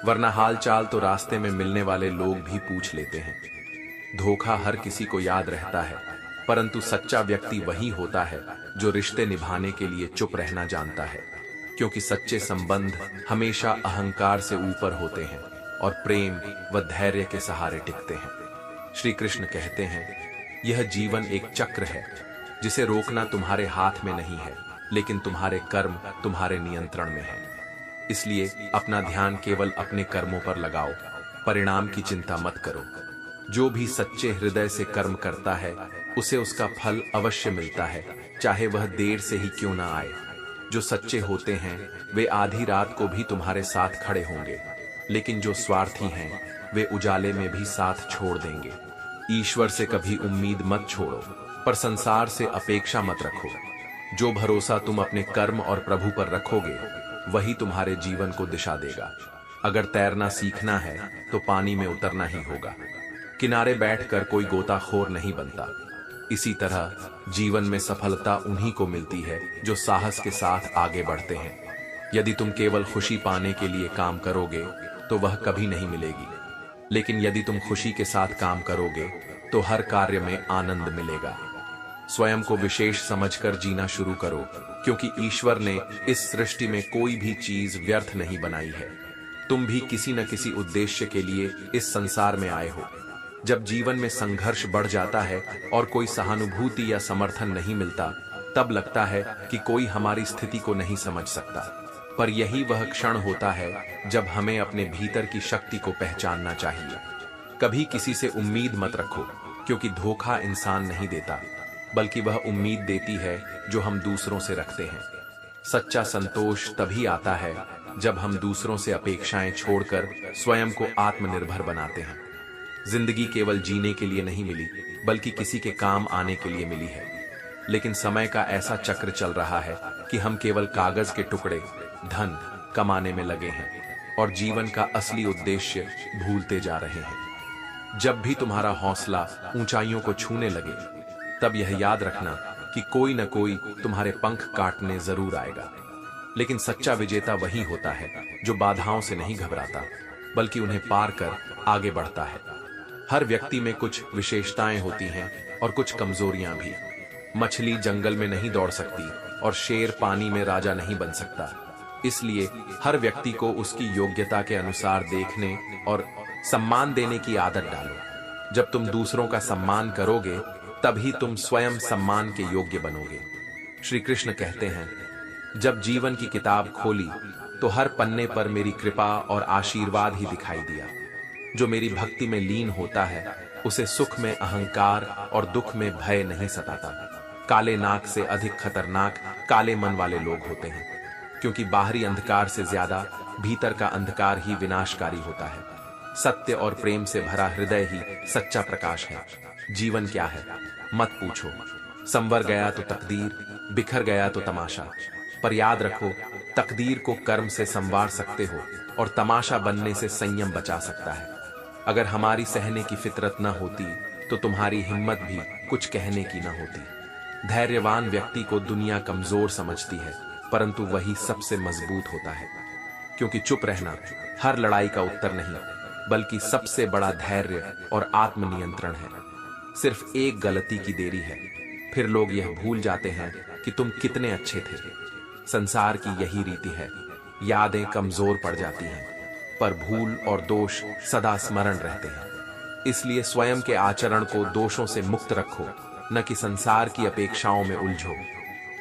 वरना हाल चाल तो रास्ते में मिलने वाले लोग भी पूछ लेते हैं। धोखा हर किसी को याद रहता है, परंतु सच्चा व्यक्ति वही होता है जो रिश्ते निभाने के लिए चुप रहना जानता है। क्योंकि सच्चे संबंध हमेशा अहंकार से ऊपर होते हैं और प्रेम व धैर्य के सहारे टिकते हैं। श्री कृष्ण कहते हैं, यह जीवन एक चक्र है जिसे रोकना तुम्हारे हाथ में नहीं है, लेकिन तुम्हारे कर्म तुम्हारे नियंत्रण में है। इसलिए अपना ध्यान केवल अपने कर्मों पर लगाओ, परिणाम की चिंता मत करो। जो भी सच्चे हृदय से कर्म करता है उसे उसका फल अवश्य मिलता है, चाहे वह देर से ही क्यों ना आए। जो सच्चे होते हैं वे आधी रात को भी तुम्हारे साथ खड़े होंगे, लेकिन जो स्वार्थी हैं वे उजाले में भी साथ छोड़ देंगे। ईश्वर से कभी उम्मीद मत छोड़ो, पर संसार से अपेक्षा मत रखो। जो भरोसा तुम अपने कर्म और प्रभु पर रखोगे वही तुम्हारे जीवन को दिशा देगा। अगर तैरना सीखना है तो पानी में उतरना ही होगा। किनारे बैठकर कोई गोताखोर नहीं बनता। इसी तरह जीवन में सफलता उन्हीं को मिलती है जो साहस के साथ आगे बढ़ते हैं। यदि तुम केवल खुशी पाने के लिए काम करोगे तो वह कभी नहीं मिलेगी, लेकिन यदि तुम खुशी के साथ काम करोगे तो हर कार्य में आनंद मिलेगा। स्वयं को विशेष समझकर जीना शुरू करो, क्योंकि ईश्वर ने इस सृष्टि में कोई भी चीज व्यर्थ नहीं बनाई है। तुम भी किसी न किसी उद्देश्य के लिए इस संसार में आए हो। जब जीवन में संघर्ष बढ़ जाता है और कोई सहानुभूति या समर्थन नहीं मिलता, तब लगता है कि कोई हमारी स्थिति को नहीं समझ सकता। पर यही वह क्षण होता है जब हमें अपने भीतर की शक्ति को पहचानना चाहिए। कभी किसी से उम्मीद मत रखो, क्योंकि धोखा इंसान नहीं देता, बल्कि वह उम्मीद देती है जो हम दूसरों से रखते हैं। सच्चा संतोष तभी आता है जब हम दूसरों से अपेक्षाएं छोड़कर स्वयं को आत्मनिर्भर बनाते हैं। जिंदगी केवल जीने के लिए नहीं मिली, बल्कि किसी के काम आने के लिए मिली है। लेकिन समय का ऐसा चक्र चल रहा है कि हम केवल कागज के टुकड़े धन कमाने में लगे हैं और जीवन का असली उद्देश्य भूलते जा रहे हैं। जब भी तुम्हारा हौसला ऊंचाइयों को छूने लगे, तब यह याद रखना कि कोई न कोई तुम्हारे पंख काटने जरूर आएगा। लेकिन सच्चा विजेता वही होता है जो बाधाओं से नहीं घबराता, बल्कि उन्हें पार कर आगे बढ़ता है। हर व्यक्ति में कुछ विशेषताएं होती हैं और कुछ कमजोरियां भी। मछली जंगल में नहीं दौड़ सकती और शेर पानी में राजा नहीं बन सकता। इसलिए हर व्यक्ति को उसकी योग्यता के अनुसार देखने और सम्मान देने की आदत डालो। जब तुम दूसरों का सम्मान करोगे, तभी तुम स्वयं सम्मान के योग्य बनोगे। श्री कृष्ण कहते हैं, जब जीवन की किताब खोली तो हर पन्ने पर मेरी कृपा और आशीर्वाद ही दिखाई दिया। जो मेरी भक्ति में लीन होता है, उसे सुख में अहंकार और दुख में भय नहीं सताता। काले नाक से अधिक खतरनाक काले मन वाले लोग होते हैं, क्योंकि बाहरी अंधकार से ज्यादा भीतर का अंधकार ही विनाशकारी होता है। सत्य और प्रेम से भरा हृदय ही सच्चा प्रकाश है। जीवन क्या है मत पूछो, संवर गया तो तकदीर, बिखर गया तो तमाशा। पर याद रखो, तकदीर को कर्म से संवार सकते हो और तमाशा बनने से संयम बचा सकता है। अगर हमारी सहने की फितरत न होती तो तुम्हारी हिम्मत भी कुछ कहने की न होती। धैर्यवान व्यक्ति को दुनिया कमजोर समझती है, परंतु वही सबसे मजबूत होता है, क्योंकि चुप रहना हर लड़ाई का उत्तर नहीं, बल्कि सबसे बड़ा धैर्य और आत्मनियंत्रण है। सिर्फ एक गलती की देरी है, फिर लोग यह भूल जाते हैं कि तुम कितने अच्छे थे। संसार की यही रीति है, यादें कमजोर पड़ जाती हैं, पर भूल और दोष सदा स्मरण रहते हैं। इसलिए स्वयं के आचरण को दोषों से मुक्त रखो, न कि संसार की अपेक्षाओं में उलझो।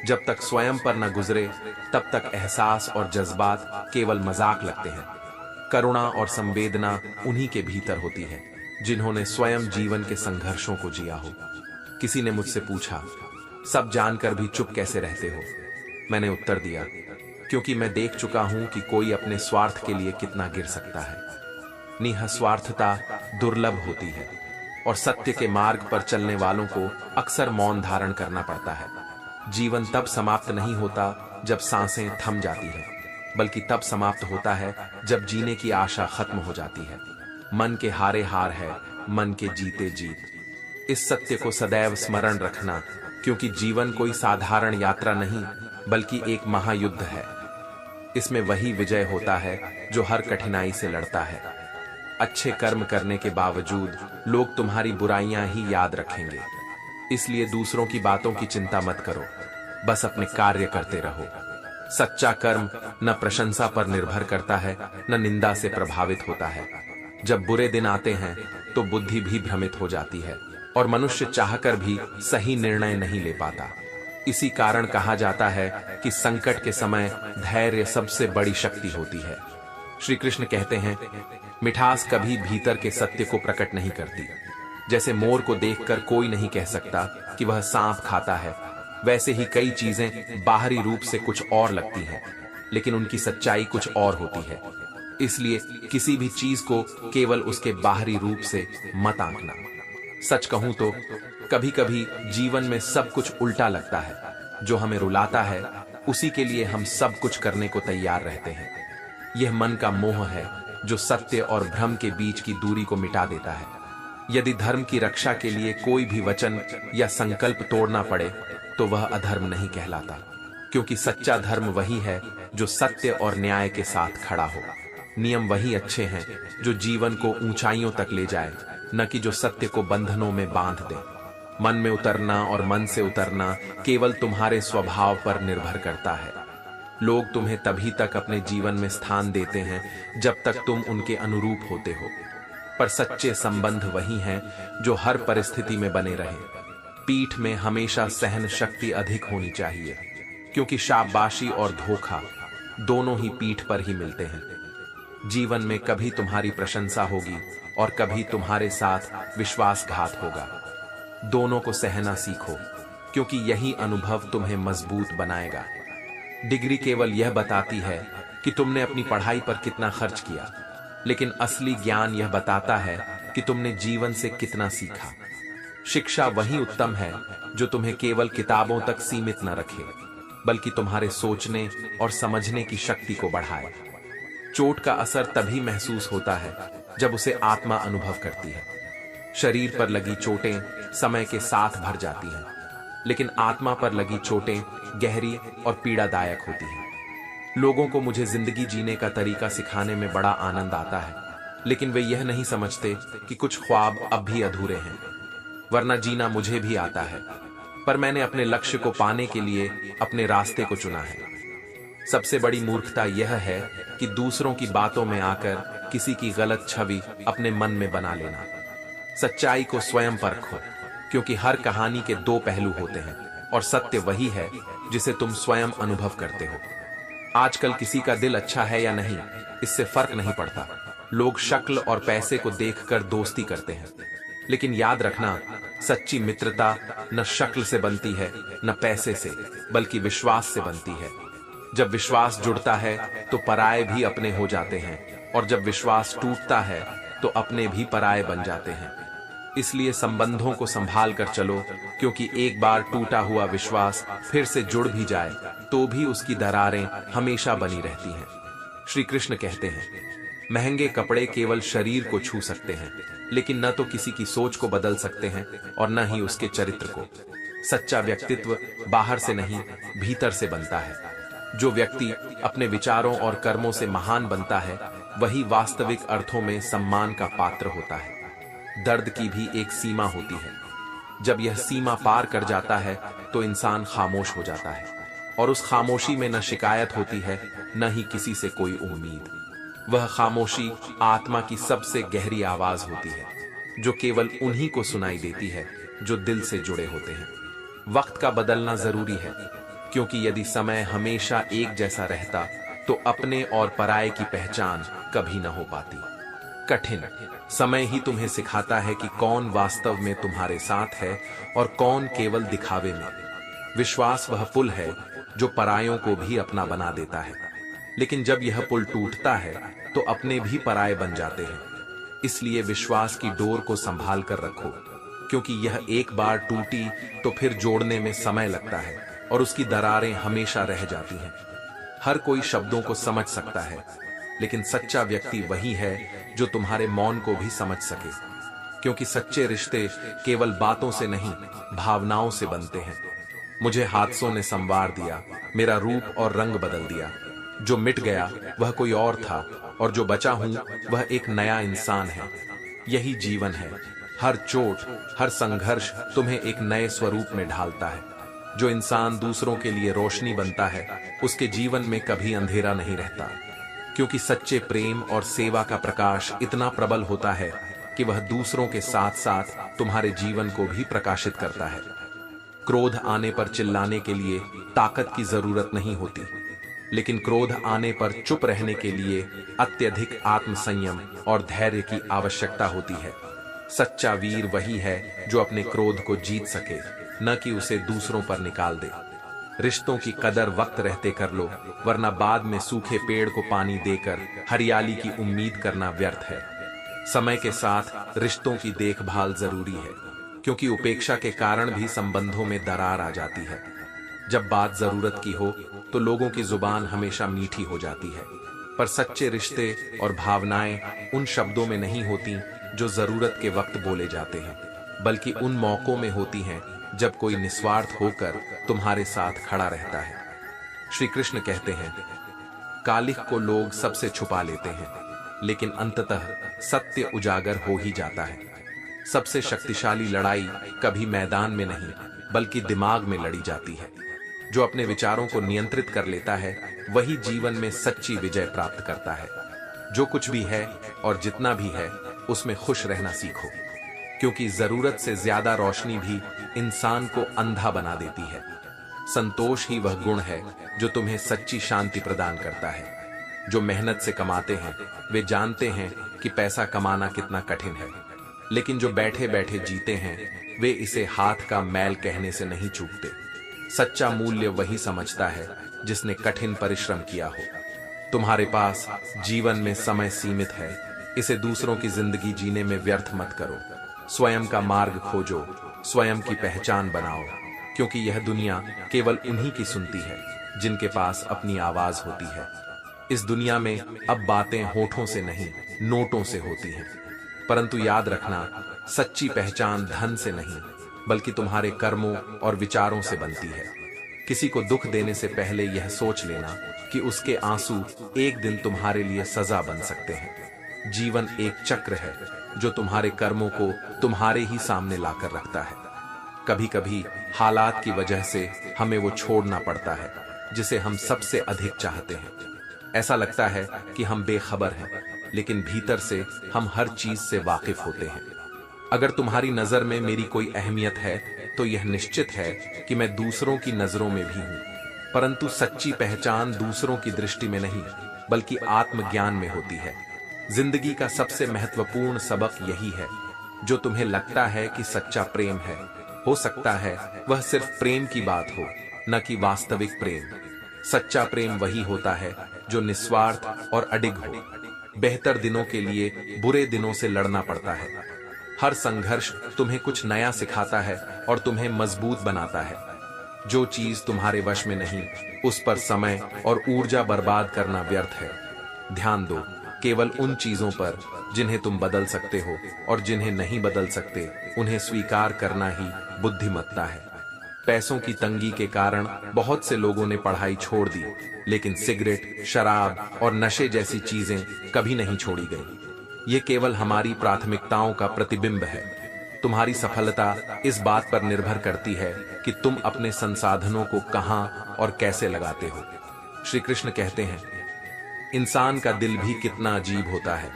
जब तक स्वयं पर न गुजरे, तब तक एहसास और जज्बात केवल मजाक लगते हैं। करुणा और संवेदना उन्हीं के भीतर होती है जिन्होंने स्वयं जीवन के संघर्षों को जिया हो। किसी ने मुझसे पूछा, सब जानकर भी चुप कैसे रहते हो? मैंने उत्तर दिया, क्योंकि मैं देख चुका हूं कि कोई अपने स्वार्थ के लिए कितना गिर सकता है। निःस्वार्थता दुर्लभ होती है और सत्य के मार्ग पर चलने वालों को अक्सर मौन धारण करना पड़ता है। जीवन तब समाप्त नहीं होता जब सांसें थम जाती है, बल्कि तब समाप्त होता है जब जीने की आशा खत्म हो जाती है। मन के हारे हार है, मन के जीते जीत। इस सत्य को सदैव स्मरण रखना, क्योंकि जीवन कोई साधारण यात्रा नहीं, बल्कि एक महायुद्ध है। इसमें वही विजय होता है जो हर कठिनाई से लड़ता है। अच्छे कर्म करने के बावजूद लोग तुम्हारी बुराइयां ही याद रखेंगे। इसलिए दूसरों की बातों की चिंता मत करो, बस अपने कार्य करते रहो। सच्चा कर्म न प्रशंसा पर निर्भर करता है, न निंदा से प्रभावित होता है। जब बुरे दिन आते हैं तो बुद्धि भी भ्रमित हो जाती है और मनुष्य चाहकर भी सही निर्णय नहीं ले पाता। इसी कारण कहा जाता है कि संकट के समय धैर्य सबसे बड़ी शक्ति होती है। श्री कृष्ण कहते हैं, मिठास कभी भीतर के सत्य को प्रकट नहीं करती। जैसे मोर को देखकर कोई नहीं कह सकता कि वह सांप खाता है, वैसे ही कई चीजें बाहरी रूप से कुछ और लगती हैं, लेकिन उनकी सच्चाई कुछ और होती है। इसलिए किसी भी चीज को केवल उसके बाहरी रूप से मत आंकना। सच कहूं तो कभी कभी जीवन में सब कुछ उल्टा लगता है। जो हमें रुलाता है, उसी के लिए हम सब कुछ करने को तैयार रहते हैं। यह मन का मोह है जो सत्य और भ्रम के बीच की दूरी को मिटा देता है। यदि धर्म की रक्षा के लिए कोई भी वचन या संकल्प तोड़ना पड़े तो वह अधर्म नहीं कहलाता, क्योंकि सच्चा धर्म वही है जो सत्य और न्याय के साथ खड़ा हो। नियम वही अच्छे हैं जो जीवन को ऊंचाइयों तक ले जाए, न कि जो सत्य को बंधनों में बांध दे। मन में उतरना और मन से उतरना केवल तुम्हारे स्वभाव पर निर्भर करता है। लोग तुम्हें तभी तक अपने जीवन में स्थान देते हैं जब तक तुम उनके अनुरूप होते हो, पर सच्चे संबंध वही हैं जो हर परिस्थिति में बने रहें। पीठ में हमेशा सहन शक्ति अधिक होनी चाहिए, क्योंकि शाबाशी और धोखा दोनों ही पीठ पर ही मिलते हैं। जीवन में कभी तुम्हारी प्रशंसा होगी और कभी तुम्हारे साथ विश्वासघात होगा। दोनों को सहना सीखो, क्योंकि यही अनुभव तुम्हें मजबूत बनाएगा। डिग्री केवल यह बताती है कि तुमने अपनी पढ़ाई पर कितना खर्च किया, लेकिन असली ज्ञान यह बताता है कि तुमने जीवन से कितना सीखा। शिक्षा वही उत्तम है जो तुम्हें केवल किताबों तक सीमित न रखे, बल्कि तुम्हारे सोचने और समझने की शक्ति को बढ़ाए। चोट का असर तभी महसूस होता है जब उसे आत्मा अनुभव करती है। शरीर पर लगी चोटें समय के साथ भर जाती हैं, लेकिन आत्मा पर लगी चोटें गहरी और पीड़ादायक होती हैं। लोगों को मुझे जिंदगी जीने का तरीका सिखाने में बड़ा आनंद आता है, लेकिन वे यह नहीं समझते कि कुछ ख्वाब अब भी अधूरे हैं। वरना जीना मुझे भी आता है, पर मैंने अपने लक्ष्य को पाने के लिए अपने रास्ते को चुना है। सबसे बड़ी मूर्खता यह है कि दूसरों की बातों में आकर किसी की गलत छवि अपने मन में बना लेना। सच्चाई को स्वयं परखो, क्योंकि हर कहानी के दो पहलू होते हैं और सत्य वही है जिसे तुम स्वयं अनुभव करते हो। आजकल किसी का दिल अच्छा है या नहीं, इससे फर्क नहीं पड़ता। लोग शक्ल और पैसे को देखकर दोस्ती करते हैं, लेकिन याद रखना, सच्ची मित्रता न शक्ल से बनती है न पैसे से, बल्कि विश्वास से बनती है। जब विश्वास जुड़ता है तो पराये भी अपने हो जाते हैं, और जब विश्वास टूटता है तो अपने भी पराये बन जाते हैं। इसलिए संबंधों को संभाल कर चलो, क्योंकि एक बार टूटा हुआ विश्वास फिर से जुड़ भी जाए तो भी उसकी दरारें हमेशा बनी रहती हैं। श्री कृष्ण कहते हैं, महंगे कपड़े केवल शरीर को छू सकते हैं, लेकिन न तो किसी की सोच को बदल सकते हैं और न ही उसके चरित्र को। सच्चा व्यक्तित्व बाहर से नहीं, भीतर से बनता है। जो व्यक्ति अपने विचारों और कर्मों से महान बनता है, वही वास्तविक अर्थों में सम्मान का पात्र होता है। दर्द की भी एक सीमा होती है। जब यह सीमा पार कर जाता है तो इंसान खामोश हो जाता है, और उस खामोशी में न शिकायत होती है न ही किसी से कोई उम्मीद। वह खामोशी आत्मा की सबसे गहरी आवाज होती है, जो केवल उन्हीं को सुनाई देती है जो दिल से जुड़े होते हैं। वक्त का बदलना जरूरी है, क्योंकि यदि समय हमेशा एक जैसा रहता तो अपने और पराये की पहचान कभी न हो पाती। कठिन समय ही तुम्हें सिखाता है कि कौन वास्तव में तुम्हारे साथ है और कौन केवल दिखावे में। विश्वास वह पुल है जो परायों को भी अपना बना देता है, लेकिन जब यह पुल टूटता है तो अपने भी पराये बन जाते हैं। इसलिए विश्वास की डोर को संभाल कर रखो, क्योंकि यह एक बार टूटी तो फिर जोड़ने में समय लगता है और उसकी दरारें हमेशा रह जाती हैं। हर कोई शब्दों को समझ सकता है, लेकिन सच्चा व्यक्ति वही है जो तुम्हारे मौन को भी समझ सके, क्योंकि सच्चे रिश्ते केवल बातों से नहीं, भावनाओं से बनते हैं। मुझे हादसों ने संवार दिया, मेरा रूप और रंग बदल दिया। जो मिट गया वह कोई और था, और जो बचा हूं वह एक नया इंसान है। यही जीवन है। हर चोट, हर संघर्ष तुम्हें एक नए स्वरूप में ढालता है। जो इंसान दूसरों के लिए रोशनी बनता है, उसके जीवन में कभी अंधेरा नहीं रहता, क्योंकि सच्चे प्रेम और सेवा का प्रकाश इतना प्रबल होता है कि वह दूसरों के साथ साथ तुम्हारे जीवन को भी प्रकाशित करता है। क्रोध आने पर चिल्लाने के लिए ताकत की जरूरत नहीं होती, लेकिन क्रोध आने पर चुप रहने के लिए अत्यधिक आत्मसंयम और धैर्य की आवश्यकता होती है। सच्चा वीर वही है जो अपने क्रोध को जीत सके, न कि उसे दूसरों पर निकाल दे। रिश्तों की कदर वक्त रहते कर लो, वरना बाद में सूखे पेड़ को पानी देकर हरियाली की उम्मीद करना व्यर्थ है। समय के साथ रिश्तों की देखभाल जरूरी है, क्योंकि उपेक्षा के कारण भी संबंधों में दरार आ जाती है। जब बात जरूरत की हो तो लोगों की जुबान हमेशा मीठी हो जाती है, पर सच्चे रिश्ते और भावनाएं उन शब्दों में नहीं होती जो जरूरत के वक्त बोले जाते हैं, बल्कि उन मौकों में होती हैं जब कोई निस्वार्थ होकर तुम्हारे साथ खड़ा रहता है। श्री कृष्ण कहते हैं, कालिख को लोग सबसे छुपा लेते हैं, लेकिन अंततः सत्य उजागर हो ही जाता है। सबसे शक्तिशाली लड़ाई कभी मैदान में नहीं, बल्कि दिमाग में लड़ी जाती है। जो अपने विचारों को नियंत्रित कर लेता है, वही जीवन में सच्ची विजय प्राप्त करता है। जो कुछ भी है और जितना भी है, उसमें खुश रहना सीखो, क्योंकि जरूरत से ज्यादा रोशनी भी इंसान को अंधा बना देती है। संतोष ही वह गुण है जो तुम्हें सच्ची शांति प्रदान करता है। जो मेहनत से कमाते हैं वे जानते हैं कि पैसा कमाना कितना कठिन है, लेकिन जो बैठे बैठे जीते हैं वे इसे हाथ का मैल कहने से नहीं चूकते। सच्चा मूल्य वही समझता है जिसने कठिन परिश्रम किया हो। तुम्हारे पास जीवन में समय सीमित है, इसे दूसरों की जिंदगी जीने में व्यर्थ मत करो। स्वयं का मार्ग खोजो, स्वयं की पहचान बनाओ, क्योंकि यह दुनिया केवल उन्हीं की सुनती है जिनके पास अपनी आवाज होती है। इस दुनिया में अब बातें होठों से नहीं, नोटों से होती हैं। परंतु याद रखना, सच्ची पहचान धन से नहीं, बल्कि तुम्हारे कर्मों और विचारों से बनती है। किसी को दुख देने से पहले यह सोच लेना कि उसके आंसू एक दिन तुम्हारे लिए सजा बन सकते हैं। जीवन एक चक्र है जो तुम्हारे कर्मों को तुम्हारे ही सामने लाकर रखता है। कभी कभी हालात की वजह से हमें वो छोड़ना पड़ता है जिसे हम सबसे अधिक चाहते हैं। ऐसा लगता है कि हम बेखबर हैं, लेकिन भीतर से हम हर चीज से वाकिफ होते हैं। अगर तुम्हारी नजर में मेरी कोई अहमियत है तो यह निश्चित है कि मैं दूसरों की नजरों में भी हूं। परंतु सच्ची पहचान दूसरों की दृष्टि में नहीं, बल्कि आत्मज्ञान में होती है। जिंदगी का सबसे महत्वपूर्ण सबक यही है। जो तुम्हें लगता है कि सच्चा प्रेम है, हो सकता है वह सिर्फ प्रेम की बात हो, न कि वास्तविक प्रेम। सच्चा प्रेम वही होता है जो निस्वार्थ और अडिग हो। बेहतर दिनों के लिए बुरे दिनों से लड़ना पड़ता है। हर संघर्ष तुम्हें कुछ नया सिखाता है और तुम्हें मजबूत बनाता है। जो चीज तुम्हारे वश में नहीं, उस पर समय और ऊर्जा बर्बाद करना व्यर्थ है। ध्यान दो केवल उन चीजों पर जिन्हें तुम बदल सकते हो, और जिन्हें नहीं बदल सकते उन्हें स्वीकार करना ही बुद्धिमत्ता है। पैसों की तंगी के कारण बहुत से लोगों ने पढ़ाई छोड़ दी, लेकिन सिगरेट, शराब और नशे जैसी चीजें कभी नहीं छोड़ी गई। ये केवल हमारी प्राथमिकताओं का प्रतिबिंब है। तुम्हारी सफलता इस बात पर निर्भर करती है कि तुम अपने संसाधनों को कहां और कैसे लगाते हो। श्री कृष्ण कहते हैं, इंसान का दिल भी कितना अजीब होता है।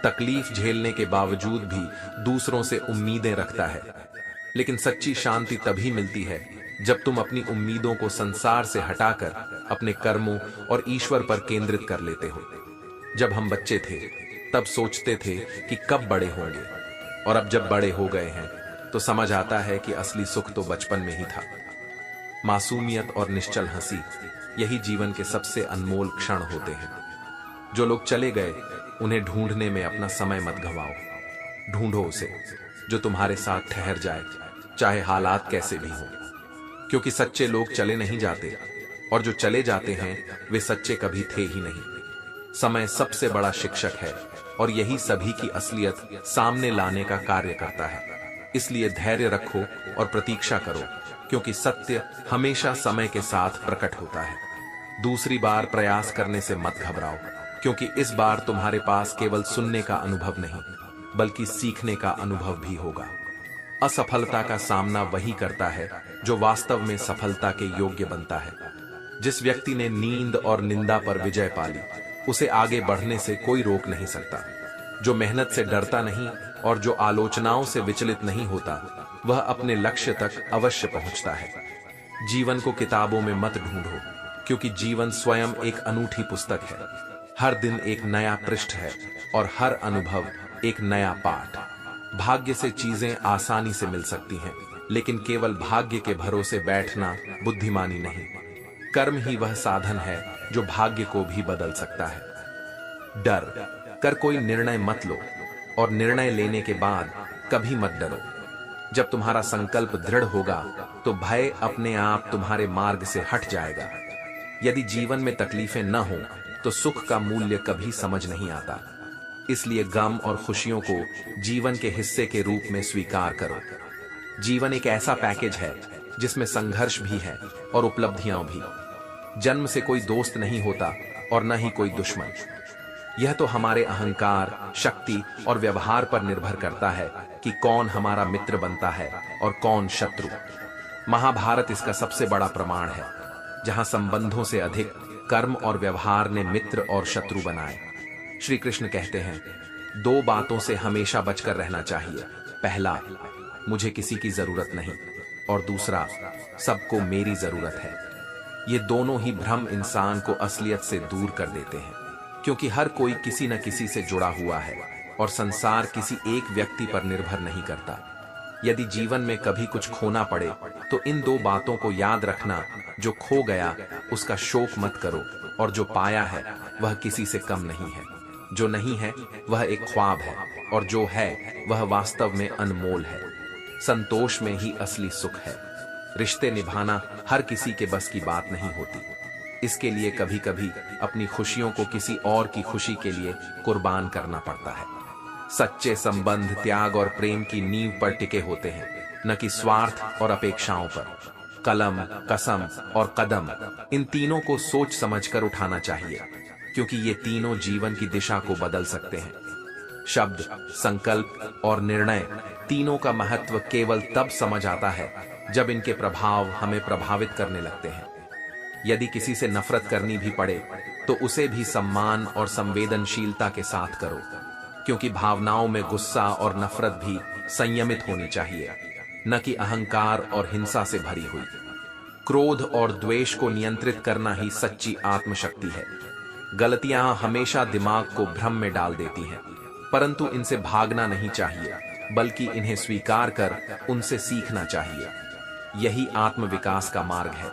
तकलीफ झेलने के बावजूद भी दूसरों से उम्मीदें रखता है। लेकिन सच्ची शांति तभी मिलती है जब तुम अपनी उम्मीदों को संसार से हटाकर अपने कर्मों और ईश्वर पर केंद्रित कर लेते हो। जब हम बच्चे थे तब सोचते थे कि कब बड़े होंगे, और अब जब बड़े हो गए हैं तो समझ आता है कि असली सुख तो बचपन में ही था। मासूमियत और निश्चल हंसी, यही जीवन के सबसे अनमोल क्षण होते हैं। जो लोग चले गए उन्हें ढूंढने में अपना समय मत गंवाओ। ढूंढो उसे जो तुम्हारे साथ ठहर जाए, चाहे हालात कैसे भी हों। क्योंकि सच्चे लोग चले नहीं जाते, और जो चले जाते हैं वे सच्चे कभी थे ही नहीं। समय सबसे बड़ा शिक्षक है, और यही सभी की असलियत सामने लाने का कार्य करता है। इसलिए धैर्य रखो और प्रतीक्षा करो, क्योंकि सत्य हमेशा समय के साथ प्रकट होता है। दूसरी बार प्रयास करने से मत घबराओ, क्योंकि इस बार तुम्हारे पास केवल सुनने का अनुभव नहीं, बल्कि सीखने का अनुभव भी होगा। असफलता का सामना वही करता है जो वास्तव में सफलता के योग्य बनता है। जिस व्यक्ति ने नींद और निंदा पर विजय पाली, उसे आगे बढ़ने से कोई रोक नहीं सकता। जो मेहनत से डरता नहीं और जो आलोचनाओं से विचलित नहीं होता, वह अपने लक्ष्य तक अवश्य पहुंचता है। जीवन को किताबों में मत ढूंढो, क्योंकि जीवन स्वयं एक अनूठी पुस्तक है। हर दिन एक नया पृष्ठ है और हर अनुभव एक नया पाठ। भाग्य से चीजें आसानी से मिल सकती हैं, लेकिन केवल भाग्य के भरोसे बैठना बुद्धिमानी नहीं। कर्म ही वह साधन है जो भाग्य को भी बदल सकता है। डर कर कोई निर्णय मत लो, और निर्णय लेने के बाद कभी मत डरो। जब तुम्हारा संकल्प दृढ़ होगा तो भय अपने आप तुम्हारे मार्ग से हट जाएगा। यदि जीवन में तकलीफें न हो तो सुख का मूल्य कभी समझ नहीं आता। इसलिए गम और खुशियों को जीवन के हिस्से के रूप में स्वीकार करो। जीवन एक ऐसा पैकेज है जिसमें संघर्ष भी है और उपलब्धियां भी। जन्म से कोई दोस्त नहीं होता और न ही कोई दुश्मन। यह तो हमारे अहंकार, शक्ति और व्यवहार पर निर्भर करता है कि कौन हमारा मित्र बनता है और कौन शत्रु। महाभारत इसका सबसे बड़ा प्रमाण है, जहां संबंधों से अधिक कर्म और व्यवहार ने मित्र और शत्रु बनाए। श्री कृष्ण कहते हैं, दो बातों से हमेशा बचकर रहना चाहिए। पहला, मुझे किसी की जरूरत नहीं, और दूसरा, सबको मेरी जरूरत है। ये दोनों ही भ्रम इंसान को असलियत से दूर कर देते हैं, क्योंकि हर कोई किसी न किसी से जुड़ा हुआ है और संसार किसी एक व्यक्ति पर निर्भर नहीं करता। यदि जीवन में कभी कुछ खोना पड़े तो इन दो बातों को याद रखना, जो खो गया उसका शोक मत करो, और जो पाया है वह किसी से कम नहीं है। जो नहीं है वह एक ख्वाब है, और जो है वह वास्तव में अनमोल है। संतोष में ही असली सुख है। रिश्ते निभाना हर किसी के बस की बात नहीं होती। इसके लिए कभी कभी अपनी खुशियों को किसी और की खुशी के लिए कुर्बान करना पड़ता है। सच्चे संबंध त्याग और प्रेम की नींव पर टिके होते हैं, न कि स्वार्थ और अपेक्षाओं पर। कलम, कसम और कदम, इन तीनों को सोच समझकर उठाना चाहिए, क्योंकि ये तीनों जीवन की दिशा को बदल सकते हैं। शब्द, संकल्प और निर्णय, तीनों का महत्व केवल तब समझ आता है जब इनके प्रभाव हमें प्रभावित करने लगते हैं। यदि किसी से नफरत करनी भी पड़े तो उसे भी सम्मान और संवेदनशीलता के साथ करो, क्योंकि भावनाओं में गुस्सा और नफरत भी संयमित होनी चाहिए, न कि अहंकार और हिंसा से भरी हुई। क्रोध और द्वेष को नियंत्रित करना ही सच्ची आत्मशक्ति है। गलतियां हमेशा दिमाग को भ्रम में डाल देती हैं, परंतु इनसे भागना नहीं चाहिए, बल्कि इन्हें स्वीकार कर उनसे सीखना चाहिए। यही आत्मविकास का मार्ग है।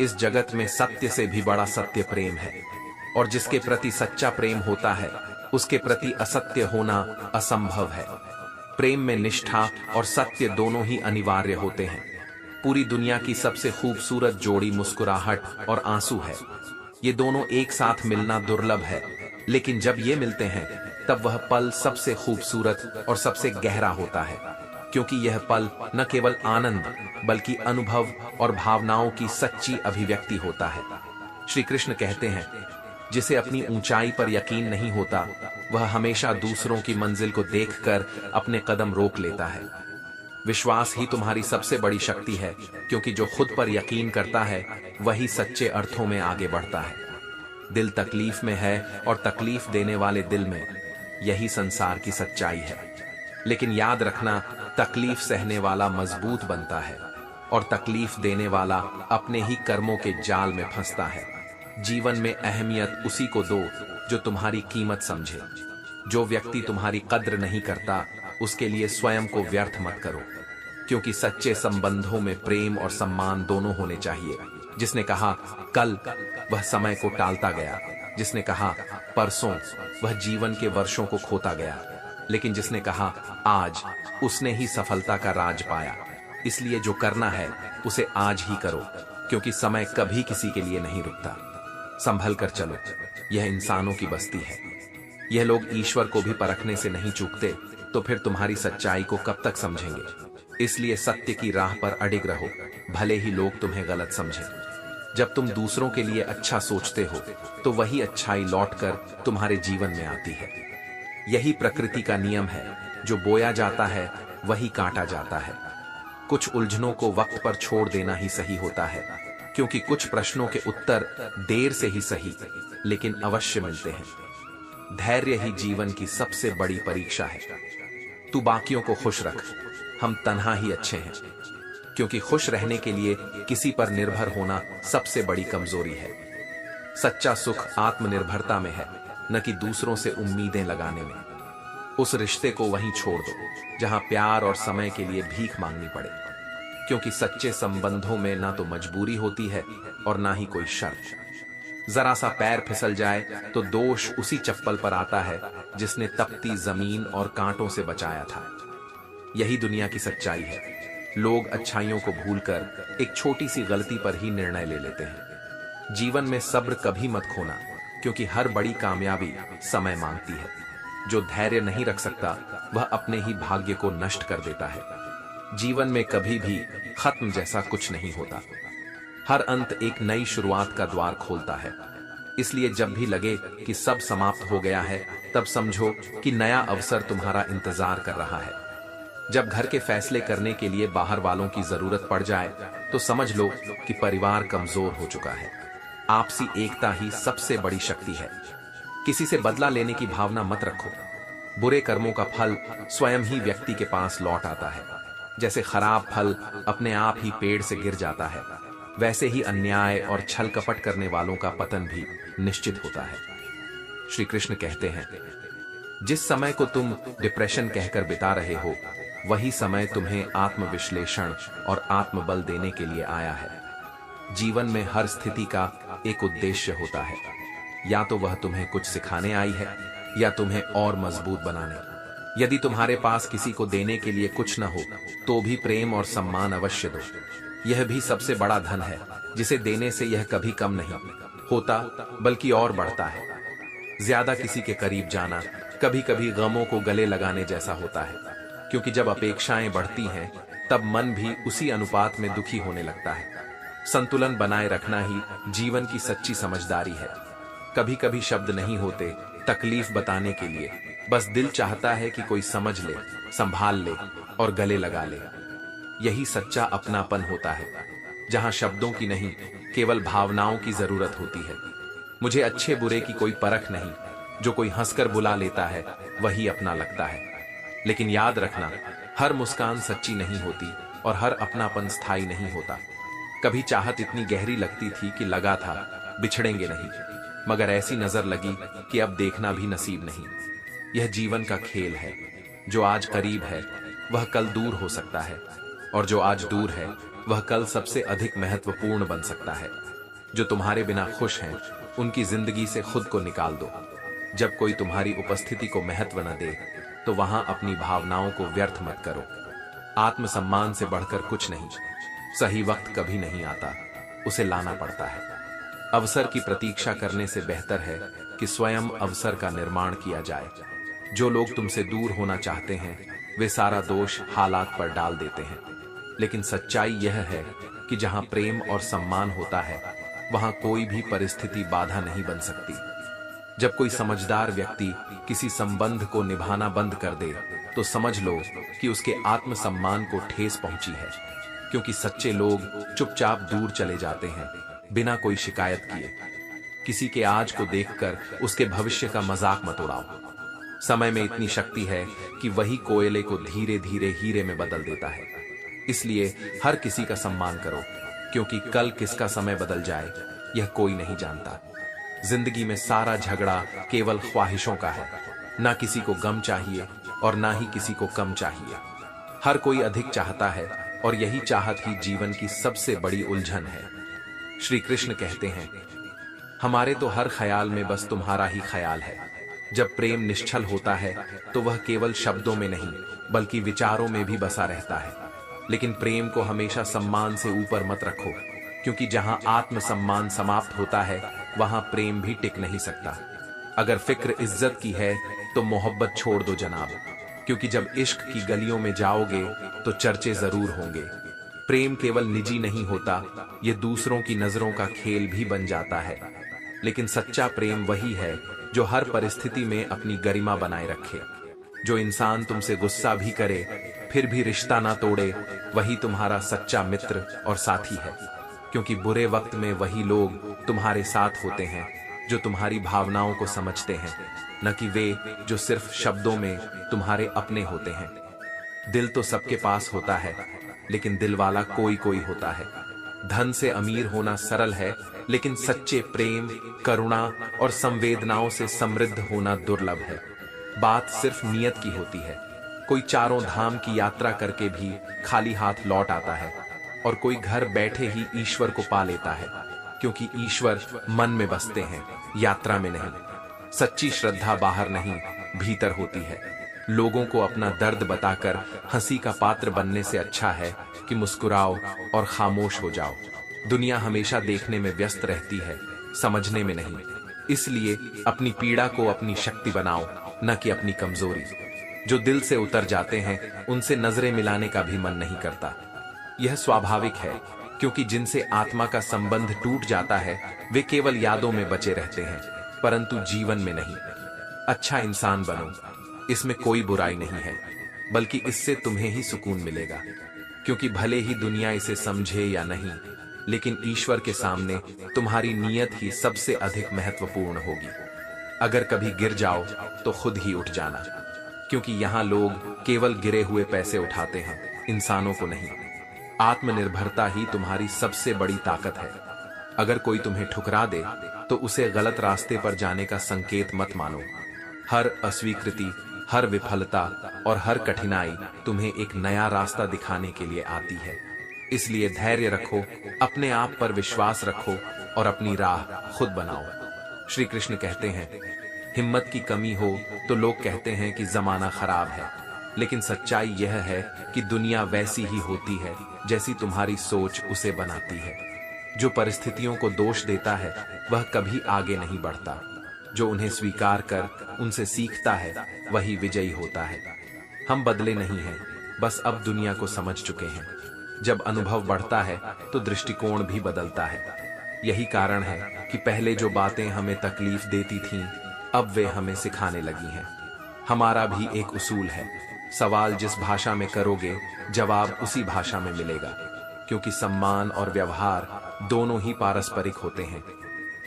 इस जगत में सत्य से भी बड़ा सत्य प्रेम है, और जिसके प्रति सच्चा प्रेम होता है उसके प्रति असत्य होना असंभव है। प्रेम में निष्ठा और सत्य दोनों ही अनिवार्य होते हैं। पूरी दुनिया की सबसे खूबसूरत जोड़ी मुस्कुराहट और आंसू है। ये दोनों एक साथ मिलना दुर्लभ है, लेकिन जब ये मिलते हैं तब वह पल सबसे खूबसूरत और सबसे गहरा होता है, क्योंकि यह पल न केवल आनंद बल्कि अनुभव और भावनाओं की सच्ची अभिव्यक्ति होता है। श्री कृष्ण कहते हैं, जिसे अपनी ऊंचाई पर यकीन नहीं होता वह हमेशा दूसरों की मंजिल को देखकर अपने कदम रोक लेता है। विश्वास ही तुम्हारी सबसे बड़ी शक्ति है, क्योंकि जो खुद पर यकीन करता है वही सच्चे अर्थों में आगे बढ़ता है। दिल तकलीफ में है और तकलीफ देने वाले दिल में, यही संसार की सच्चाई है। लेकिन याद रखना, तकलीफ सहने वाला मजबूत बनता है और तकलीफ देने वाला अपने ही कर्मों के जाल में फंसता है। जीवन में अहमियत उसी को दो जो तुम्हारी कीमत समझे। जो व्यक्ति तुम्हारी कद्र नहीं करता उसके लिए स्वयं को व्यर्थ मत करो, क्योंकि सच्चे संबंधों में प्रेम और सम्मान दोनों होने चाहिए। जिसने कहा कल, वह समय को टालता गया। जिसने कहा परसों, वह जीवन के वर्षों को खोता गया। लेकिन जिसने कहा आज, उसने ही सफलता का राज पाया। इसलिए जो करना है उसे आज ही करो, क्योंकि समय कभी किसी के लिए नहीं रुकता। संभल कर चलो, यह इंसानों की बस्ती है। यह लोग ईश्वर को भी परखने से नहीं चूकते, तो फिर तुम्हारी सच्चाई को कब तक समझेंगे। इसलिए सत्य की राह पर अडिग रहो, भले ही लोग तुम्हें गलत समझें। जब तुम दूसरों के लिए अच्छा सोचते हो तो वही अच्छाई लौटकर तुम्हारे जीवन में आती है। यही प्रकृति का नियम है, जो बोया जाता है वही काटा जाता है। कुछ उलझनों को वक्त पर छोड़ देना ही सही होता है, क्योंकि कुछ प्रश्नों के उत्तर देर से ही सही लेकिन अवश्य मिलते हैं। धैर्य ही जीवन की सबसे बड़ी परीक्षा है। तू बाकियों को खुश रख, हम तन्हा ही अच्छे हैं, क्योंकि खुश रहने के लिए किसी पर निर्भर होना सबसे बड़ी कमजोरी है। सच्चा सुख आत्मनिर्भरता में है, न कि दूसरों से उम्मीदें लगाने में। उस रिश्ते को वहीं छोड़ दो जहां प्यार और समय के लिए भीख मांगनी पड़े, क्योंकि सच्चे संबंधों में ना तो मजबूरी होती है और ना ही कोई शर्त। जरा सा पैर फिसल जाए तो दोष उसी चप्पल पर आता है जिसने तपती जमीन और कांटों से बचाया था। यही दुनिया की सच्चाई है। लोग अच्छाइयों को भूलकर एक छोटी सी गलती पर ही निर्णय ले लेते हैं। जीवन में सब्र कभी मत खोना, क्योंकि हर बड़ी कामयाबी समय मांगती है। जो धैर्य नहीं रख सकता वह अपने ही भाग्य को नष्ट कर देता है। जीवन में कभी भी खत्म जैसा कुछ नहीं होता। हर अंत एक नई शुरुआत का द्वार खोलता है। इसलिए जब भी लगे कि सब समाप्त हो गया है, तब समझो कि नया अवसर तुम्हारा इंतजार कर रहा है। जब घर के फैसले करने के लिए बाहर वालों की जरूरत पड़ जाए, तो समझ लो कि परिवार कमजोर हो चुका है। आपसी एकता ही सबसे बड़ी शक्ति है। किसी से बदला लेने की भावना मत रखो। बुरे कर्मों का फल स्वयं ही व्यक्ति के पास लौट आता है। जैसे खराब फल अपने आप ही पेड़ से गिर जाता है, वैसे ही अन्याय और छल कपट करने वालों का पतन भी निश्चित होता है। श्री कृष्ण कहते हैं, जिस समय को तुम डिप्रेशन कहकर बिता रहे हो, वही समय तुम्हें आत्मविश्लेषण और आत्मबल देने के लिए आया है। जीवन में हर स्थिति का एक उद्देश्य होता है। या तो वह तुम्हें कुछ सिखाने आई है, या तुम्हें और मजबूत बनाने। यदि तुम्हारे पास किसी को देने के लिए कुछ न हो, तो भी प्रेम और सम्मान अवश्य दो। यह भी सबसे बड़ा धन है, जिसे देने से यह कभी कम नहीं होता, बल्कि और बढ़ता है। ज्यादा किसी के करीब जाना कभी कभी गमों को गले लगाने जैसा होता है, क्योंकि जब अपेक्षाएं बढ़ती हैं, तब मन भी उसी अनुपात में दुखी होने लगता है। संतुलन बनाए रखना ही जीवन की सच्ची समझदारी है। कभी कभी शब्द नहीं होते तकलीफ बताने के लिए, बस दिल चाहता है कि कोई समझ ले, संभाल ले और गले लगा ले। यही सच्चा अपनापन होता है, जहां शब्दों की नहीं, केवल भावनाओं की जरूरत होती है। मुझे अच्छे बुरे की कोई परख नहीं। जो कोई हंसकर बुला लेता है, वही अपना लगता है। लेकिन याद रखना, हर मुस्कान सच्ची नहीं होती और हर अपनापन स्थायी नहीं होता। कभी चाहत इतनी गहरी लगती थी कि लगा था बिछड़ेंगे नहीं, मगर ऐसी नजर लगी कि अब देखना भी नसीब नहीं। यह जीवन का खेल है। जो आज करीब है, वह कल दूर हो सकता है, और जो आज दूर है, वह कल सबसे अधिक महत्वपूर्ण बन सकता है। जो तुम्हारे बिना खुश हैं, उनकी जिंदगी से खुद को निकाल दो। जब कोई तुम्हारी उपस्थिति को महत्व न दे, तो वहां अपनी भावनाओं को व्यर्थ मत करो। आत्मसम्मान से बढ़कर कुछ नहीं। सही वक्त कभी नहीं आता, उसे लाना पड़ता है। अवसर की प्रतीक्षा करने से बेहतर है कि स्वयं अवसर का निर्माण किया जाए। जो लोग तुमसे दूर होना चाहते हैं, वे सारा दोष हालात पर डाल देते हैं। लेकिन सच्चाई यह है कि जहां प्रेम और सम्मान होता है, वहां कोई भी परिस्थिति बाधा नहीं बन सकती। जब कोई समझदार व्यक्ति किसी संबंध को निभाना बंद कर दे, तो समझ लो कि उसके आत्मसम्मान को ठेस पहुंची है। क्योंकि सच्चे लोग चुपचाप दूर चले जाते हैं, बिना कोई शिकायत किए। किसी के आज को देखकर उसके भविष्य का मजाक मत उड़ाओ। समय में इतनी शक्ति है कि वही कोयले को धीरे धीरे हीरे में बदल देता है। इसलिए हर किसी का सम्मान करो, क्योंकि कल किसका समय बदल जाए, यह कोई नहीं जानता। जिंदगी में सारा झगड़ा केवल ख्वाहिशों का है। ना किसी को गम चाहिए और ना ही किसी को कम चाहिए। हर कोई अधिक चाहता है, और यही चाहत ही जीवन की सबसे बड़ी उलझन है। श्री कृष्ण कहते हैं, हमारे तो हर ख्याल में बस तुम्हारा ही ख्याल है। जब प्रेम निश्चल होता है, तो वह केवल शब्दों में नहीं, बल्कि विचारों में भी बसा रहता है। लेकिन प्रेम को हमेशा सम्मान से ऊपर मत रखो, क्योंकि जहां आत्मसम्मान समाप्त होता है, वहां प्रेम भी टिक नहीं सकता। अगर फिक्र इज्जत की है, तो मोहब्बत छोड़ दो जनाब, क्योंकि जब इश्क की गलियों में जाओगे, तो चर्चे जरूर होंगे। प्रेम केवल निजी नहीं होता, ये दूसरों की नजरों का खेल भी बन जाता है। लेकिन सच्चा प्रेम वही है जो हर परिस्थिति में अपनी गरिमा बनाए रखे। जो इंसान तुमसे गुस्सा भी करे, फिर भी रिश्ता ना तोड़े, वही तुम्हारा सच्चा मित्र और साथी है। क्योंकि बुरे वक्त में वही लोग तुम्हारे साथ होते हैं जो तुम्हारी भावनाओं को समझते हैं, न कि वे जो सिर्फ शब्दों में तुम्हारे अपने होते हैं। दिल तो सबके पास होता है, लेकिन दिल वाला कोई कोई होता है। धन से अमीर होना सरल है, लेकिन सच्चे प्रेम, करुणा और संवेदनाओं से समृद्ध होना दुर्लभ है। बात सिर्फ नियत की होती है। कोई चारों धाम की यात्रा करके भी खाली हाथ लौट आता है, और कोई घर बैठे ही ईश्वर को पा लेता है, क्योंकि ईश्वर मन में बसते हैं, यात्रा में नहीं। सच्ची श्रद्धा बाहर नहीं, भीतर होती है। लोगों को अपना दर्द बताकर हंसी का पात्र बनने से अच्छा है कि मुस्कुराओ और खामोश हो जाओ। दुनिया हमेशा देखने में व्यस्त रहती है, समझने में नहीं। इसलिए अपनी पीड़ा को अपनी शक्ति बनाओ न कि अपनी कमजोरी। जो दिल से उतर जाते हैं उनसे नजरें मिलाने का भी मन नहीं करता। यह स्वाभाविक है, क्योंकि जिनसे आत्मा का संबंध टूट जाता है वे केवल यादों में बचे रहते हैं, परंतु जीवन में नहीं। अच्छा इंसान बनो, इसमें कोई बुराई नहीं है, बल्कि इससे तुम्हें ही सुकून मिलेगा। क्योंकि भले ही दुनिया इसे समझे या नहीं, लेकिन ईश्वर के सामने तुम्हारी नीयत ही सबसे अधिक महत्वपूर्ण होगी। अगर कभी गिर जाओ तो खुद ही उठ जाना, क्योंकि यहाँ लोग केवल गिरे हुए पैसे उठाते हैं, इंसानों को नहीं। आत्मनिर्भरता ही तुम्हारी सबसे बड़ी ताकत है। अगर कोई तुम्हें ठुकरा दे तो उसे गलत रास्ते पर जाने का संकेत मत मानो। हर अस्वीकृति, हर विफलता और हर कठिनाई तुम्हें एक नया रास्ता दिखाने के लिए आती है। इसलिए धैर्य रखो, अपने आप पर विश्वास रखो और अपनी राह खुद बनाओ। श्री कृष्ण कहते हैं, हिम्मत की कमी हो तो लोग कहते हैं कि जमाना खराब है, लेकिन सच्चाई यह है कि दुनिया वैसी ही होती है जैसी तुम्हारी सोच उसे बनाती है। जो परिस्थितियों को दोष देता है वह कभी आगे नहीं बढ़ता। जो उन्हें स्वीकार कर उनसे सीखता है वही विजयी होता है। हम बदले नहीं हैं, बस अब दुनिया को समझ चुके हैं। जब अनुभव बढ़ता है तो दृष्टिकोण भी बदलता है। यही कारण है कि पहले जो बातें हमें तकलीफ देती थीं, अब वे हमें सिखाने लगी हैं। हमारा भी एक उसूल है, सवाल जिस भाषा में करोगे जवाब उसी भाषा में मिलेगा, क्योंकि सम्मान और व्यवहार दोनों ही पारस्परिक होते हैं।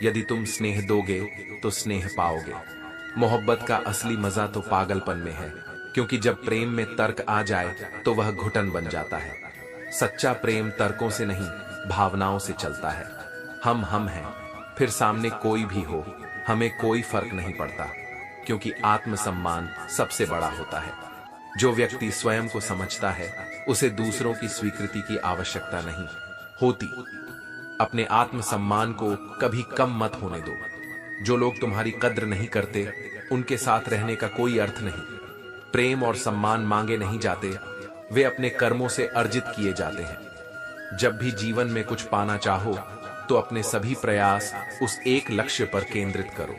यदि तुम स्नेह दोगे तो स्नेह पाओगे। मोहब्बत का असली मजा तो पागलपन में है, क्योंकि जब प्रेम में तर्क आ जाए तो वह घुटन बन जाता है। सच्चा प्रेम तर्कों से नहीं, भावनाओं से चलता है। हम हैं, फिर सामने कोई भी हो, हमें कोई फर्क नहीं पड़ता, क्योंकि आत्मसम्मान सबसे बड़ा होता है। जो व्यक्ति स्वयं को समझता है उसे दूसरों की स्वीकृति की आवश्यकता नहीं होती। अपने आत्मसम्मान को कभी कम मत होने दो। जो लोग तुम्हारी कद्र नहीं करते उनके साथ रहने का कोई अर्थ नहीं। प्रेम और सम्मान मांगे नहीं जाते, वे अपने कर्मों से अर्जित किए जाते हैं। जब भी जीवन में कुछ पाना चाहो तो अपने सभी प्रयास उस एक लक्ष्य पर केंद्रित करो।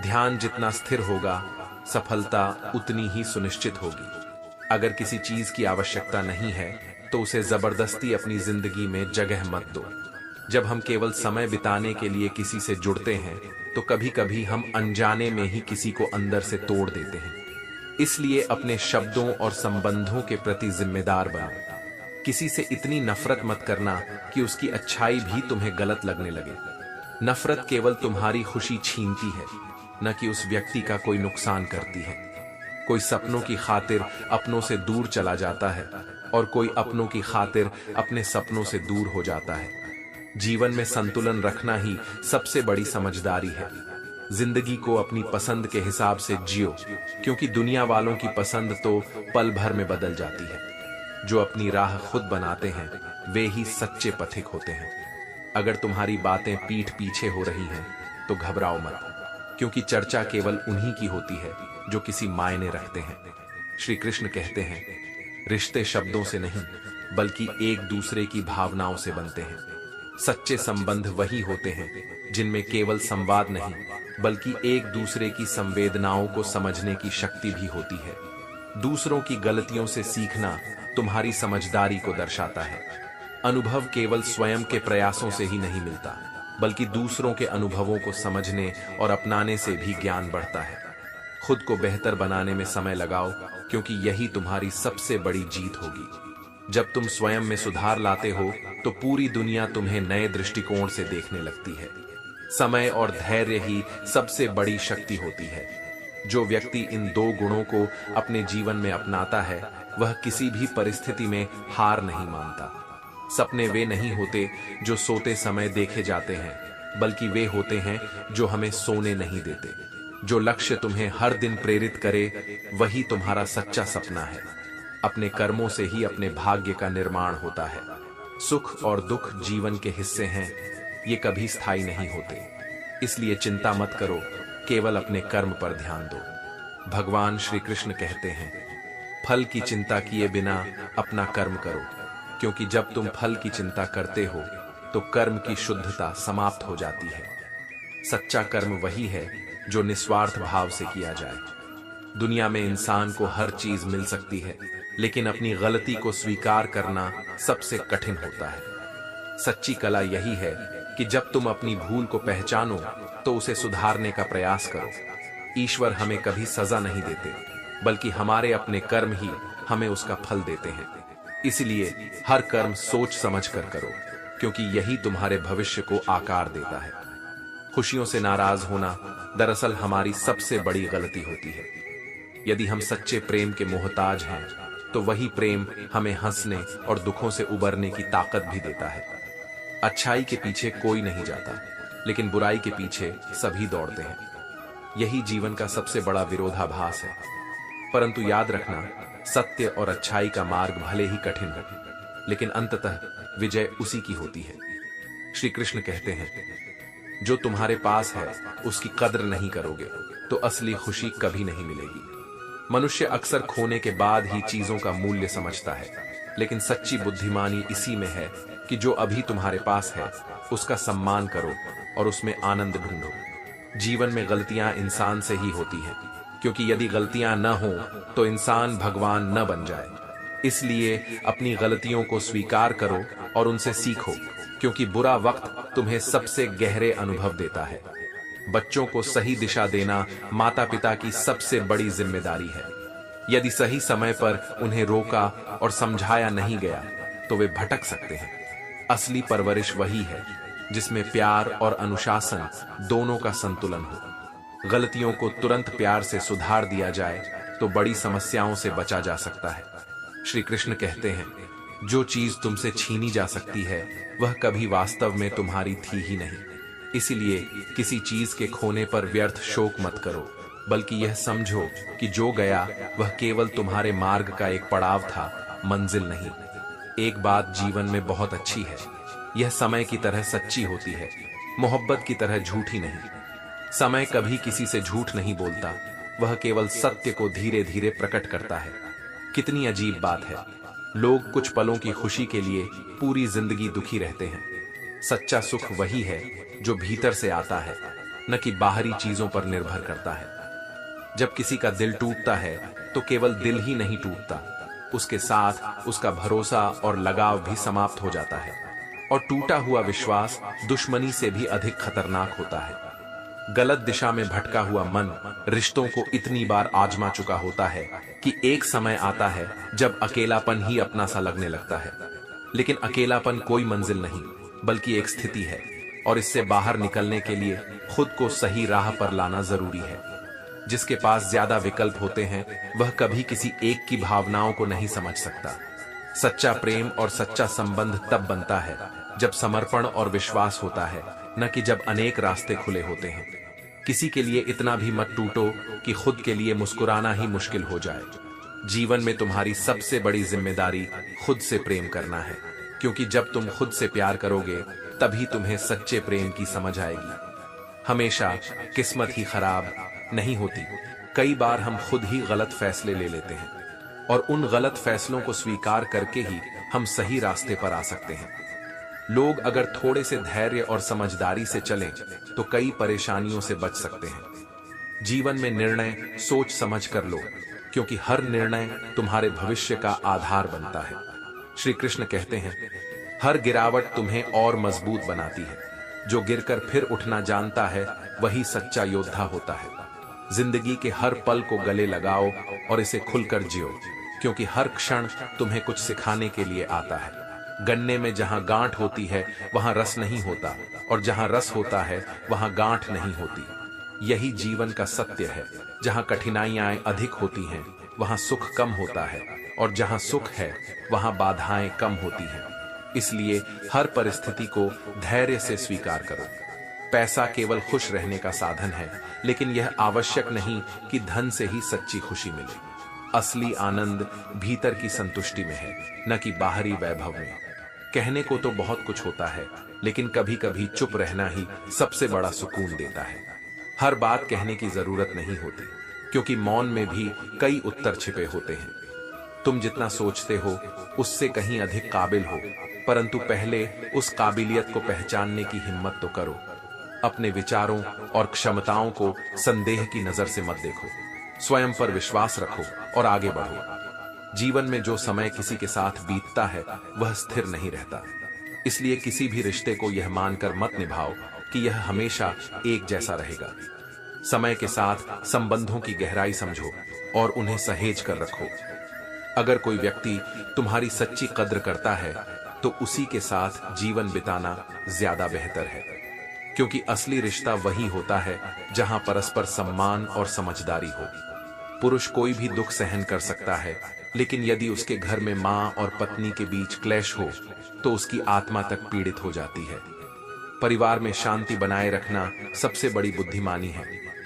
ध्यान जितना स्थिर होगा, सफलता उतनी ही सुनिश्चित होगी। अगर किसी चीज की आवश्यकता नहीं है तो उसे जबरदस्ती अपनी जिंदगी में जगह मत दो। जब हम केवल समय बिताने के लिए किसी से जुड़ते हैं तो कभी कभी हम अनजाने में ही किसी को अंदर से तोड़ देते हैं। इसलिए अपने शब्दों और संबंधों के प्रति जिम्मेदार बनो। किसी से इतनी नफरत मत करना कि उसकी अच्छाई भी तुम्हें गलत लगने लगे। नफरत केवल तुम्हारी खुशी छीनती है, न कि उस व्यक्ति का कोई नुकसान करती है। कोई सपनों की खातिर अपनों से दूर चला जाता है और कोई अपनों की खातिर अपने सपनों से दूर हो जाता है। जीवन में संतुलन रखना ही सबसे बड़ी समझदारी है। जिंदगी को अपनी पसंद के हिसाब से जियो, क्योंकि दुनिया वालों की पसंद तो पल भर में बदल जाती है। जो अपनी राह खुद बनाते हैं वे ही सच्चे पथिक होते हैं। अगर तुम्हारी बातें पीठ पीछे हो रही हैं तो घबराओ मत, क्योंकि चर्चा केवल उन्हीं की होती है जो किसी मायने रखते हैं। श्री कृष्ण कहते हैं, रिश्ते शब्दों से नहीं बल्कि एक दूसरे की भावनाओं से बनते हैं। सच्चे संबंध वही होते हैं जिनमें केवल संवाद नहीं बल्कि एक दूसरे की संवेदनाओं को समझने की शक्ति भी होती है। दूसरों की गलतियों से सीखना तुम्हारी समझदारी को दर्शाता है। अनुभव केवल स्वयं के प्रयासों से ही नहीं मिलता, बल्कि दूसरों के अनुभवों को समझने और अपनाने से भी ज्ञान बढ़ता है। खुद को बेहतर बनाने में समय लगाओ, क्योंकि यही तुम्हारी सबसे बड़ी जीत होगी। जब तुम स्वयं में सुधार लाते हो तो पूरी दुनिया तुम्हें नए दृष्टिकोण से देखने लगती है। समय और धैर्य ही सबसे बड़ी शक्ति होती है। जो व्यक्ति इन दो गुणों को अपने जीवन में अपनाता है वह किसी भी परिस्थिति में हार नहीं मानता। सपने वे नहीं होते जो सोते समय देखे जाते हैं, बल्कि वे होते हैं जो हमें सोने नहीं देते। जो लक्ष्य तुम्हें हर दिन प्रेरित करे वही तुम्हारा सच्चा सपना है। अपने कर्मों से ही अपने भाग्य का निर्माण होता है। सुख और दुख जीवन के हिस्से हैं, ये कभी स्थायी नहीं होते। इसलिए चिंता मत करो, केवल अपने कर्म पर ध्यान दो। भगवान श्री कृष्ण कहते हैं, फल की चिंता किए बिना अपना कर्म करो, क्योंकि जब तुम फल की चिंता करते हो तो कर्म की शुद्धता समाप्त हो जाती है। सच्चा कर्म वही है जो निस्वार्थ भाव से किया जाए। दुनिया में इंसान को हर चीज मिल सकती है, लेकिन अपनी गलती को स्वीकार करना सबसे कठिन होता है। सच्ची कला यही है कि जब तुम अपनी भूल को पहचानो तो उसे सुधारने का प्रयास करो। ईश्वर हमें कभी सजा नहीं देते, बल्कि हमारे अपने कर्म ही हमें उसका फल देते हैं। इसलिए हर कर्म सोच समझ कर करो, क्योंकि यही तुम्हारे भविष्य को आकार देता है। खुशियों से नाराज होना दरअसल हमारी सबसे बड़ी गलती होती है। यदि हम सच्चे प्रेम के मोहताज हैं, तो वही प्रेम हमें हंसने और दुखों से उबरने की ताकत भी देता है। अच्छाई के पीछे कोई नहीं जाता, लेकिन बुराई के पीछे सभी दौड़ते हैं। यही जीवन का सबसे बड़ा विरोधाभास है। परंतु याद रखना, सत्य और अच्छाई का मार्ग भले ही कठिन हो, लेकिन अंततः विजय उसी की होती है। श्री कृष्ण कहते हैं, जो तुम्हारे पास है उसकी कद्र नहीं करोगे तो असली खुशी कभी नहीं मिलेगी। मनुष्य अक्सर खोने के बाद ही चीजों का मूल्य समझता है, लेकिन सच्ची बुद्धिमानी इसी में है कि जो अभी तुम्हारे पास है उसका सम्मान करो और उसमें आनंद ढूंढो। जीवन में गलतियां इंसान से ही होती हैं, क्योंकि यदि गलतियां न हो तो इंसान भगवान न बन जाए। इसलिए अपनी गलतियों को स्वीकार करो और उनसे सीखो, क्योंकि बुरा वक्त तुम्हें सबसे गहरे अनुभव देता है। बच्चों को सही दिशा देना माता पिता की सबसे बड़ी जिम्मेदारी है। यदि सही समय पर उन्हें रोका और समझाया नहीं गया तो वे भटक सकते हैं। असली परवरिश वही है जिसमें प्यार और अनुशासन दोनों का संतुलन हो। गलतियों को तुरंत प्यार से सुधार दिया जाए तो बड़ी समस्याओं से बचा जा सकता है। श्री कृष्ण कहते हैं, जो चीज तुमसे छीनी जा सकती है वह कभी वास्तव में तुम्हारी थी ही नहीं। इसलिए किसी चीज के खोने पर व्यर्थ शोक मत करो, बल्कि यह समझो कि जो गया वह केवल तुम्हारे मार्ग का एक पड़ाव था, मंजिल नहीं। एक बात जीवन में बहुत अच्छी है, यह समय की तरह सच्ची होती है, मोहब्बत की तरह झूठी नहीं। समय कभी किसी से झूठ नहीं बोलता, वह केवल सत्य को धीरे धीरे प्रकट करता है। कितनी अजीब बात है, लोग कुछ पलों की खुशी के लिए पूरी जिंदगी दुखी रहते हैं। सच्चा सुख वही है जो भीतर से आता है, न कि बाहरी चीजों पर निर्भर करता है। जब किसी का दिल टूटता है तो केवल दिल ही नहीं टूटता, उसके साथ उसका भरोसा और लगाव भी समाप्त हो जाता है। और टूटा हुआ विश्वास दुश्मनी से भी अधिक खतरनाक होता है। गलत दिशा में भटका हुआ मन रिश्तों को इतनी बार आजमा चुका होता है कि एक समय आता है जब अकेलापन ही अपना सा लगने लगता है। लेकिन अकेलापन कोई मंजिल नहीं, बल्कि एक स्थिति है, और इससे बाहर निकलने के लिए खुद को सही राह पर लाना जरूरी है। जिसके पास ज्यादा विकल्प होते हैं वह कभी किसी एक की भावनाओं को नहीं समझ सकता। सच्चा प्रेम और सच्चा संबंध तब बनता है जब समर्पण और विश्वास होता है, न कि जब अनेक रास्ते खुले होते हैं। किसी के लिए इतना भी मत टूटो कि खुद के लिए मुस्कुराना ही मुश्किल हो जाए। जीवन में तुम्हारी सबसे बड़ी जिम्मेदारी खुद से प्रेम करना है, क्योंकि जब तुम खुद से प्यार करोगे तभी तुम्हें सच्चे प्रेम की समझ आएगी। हमेशा किस्मत ही खराब नहीं होती, कई बार हम खुद ही गलत फैसले ले लेते हैं, और उन गलत फैसलों को स्वीकार करके ही हम सही रास्ते पर आ सकते हैं। लोग अगर थोड़े से धैर्य और समझदारी से चलें तो कई परेशानियों से बच सकते हैं। जीवन में निर्णय सोच समझ कर लो, क्योंकि हर निर्णय तुम्हारे भविष्य का आधार बनता है। श्री कृष्ण कहते हैं, हर गिरावट तुम्हें और मजबूत बनाती है। जो गिरकर फिर उठना जानता है वही सच्चा योद्धा होता है। जिंदगी के हर पल को गले लगाओ और इसे खुलकर जियो, क्योंकि हर क्षण तुम्हें कुछ सिखाने के लिए आता है। गन्ने में जहां गांठ होती है वहां रस नहीं होता, और जहां रस होता है वहां गांठ नहीं होती। यही जीवन का सत्य है। जहां कठिनाइयां अधिक होती हैं वहां सुख कम होता है, और जहां सुख है वहां बाधाएं कम होती हैं। इसलिए हर परिस्थिति को धैर्य से स्वीकार करो। पैसा केवल खुश रहने का साधन है, लेकिन यह आवश्यक नहीं कि धन से ही सच्ची खुशी मिले। असली आनंद भीतर की संतुष्टि में है, न कि बाहरी वैभव में। कहने को तो बहुत कुछ होता है, लेकिन कभी कभी चुप रहना ही सबसे बड़ा सुकून देता है। हर बात कहने की जरूरत नहीं होती, क्योंकि मौन में भी कई उत्तर छिपे होते हैं। तुम जितना सोचते हो उससे कहीं अधिक काबिल हो, परंतु पहले उस काबिलियत को पहचानने की हिम्मत तो करो। अपने विचारों और क्षमताओं को संदेह की नजर से मत देखो। स्वयं पर विश्वास रखो और आगे बढ़ो। जीवन में जो समय किसी के साथ बीतता है वह स्थिर नहीं रहता, इसलिए किसी भी रिश्ते को यह मानकर मत निभाओ कि यह हमेशा एक जैसा रहेगा। समय के साथ संबंधों की गहराई समझो और उन्हें सहेज कर रखो। अगर कोई व्यक्ति तुम्हारी सच्ची कद्र करता है तो उसी के साथ जीवन बिताना ज्यादा बेहतर है, क्योंकि असली रिश्ता वही होता है जहां परस्पर सम्मान और समझदारी हो। पुरुष कोई भी दुख सहन कर सकता है, लेकिन यदि उसके घर में मां और पत्नी के बीच क्लेश हो तो उसकी आत्मा तक पीड़ित हो जाती है। परिवार में शांति बनाए रखना सबसे बड़ी बुद्धिमानी है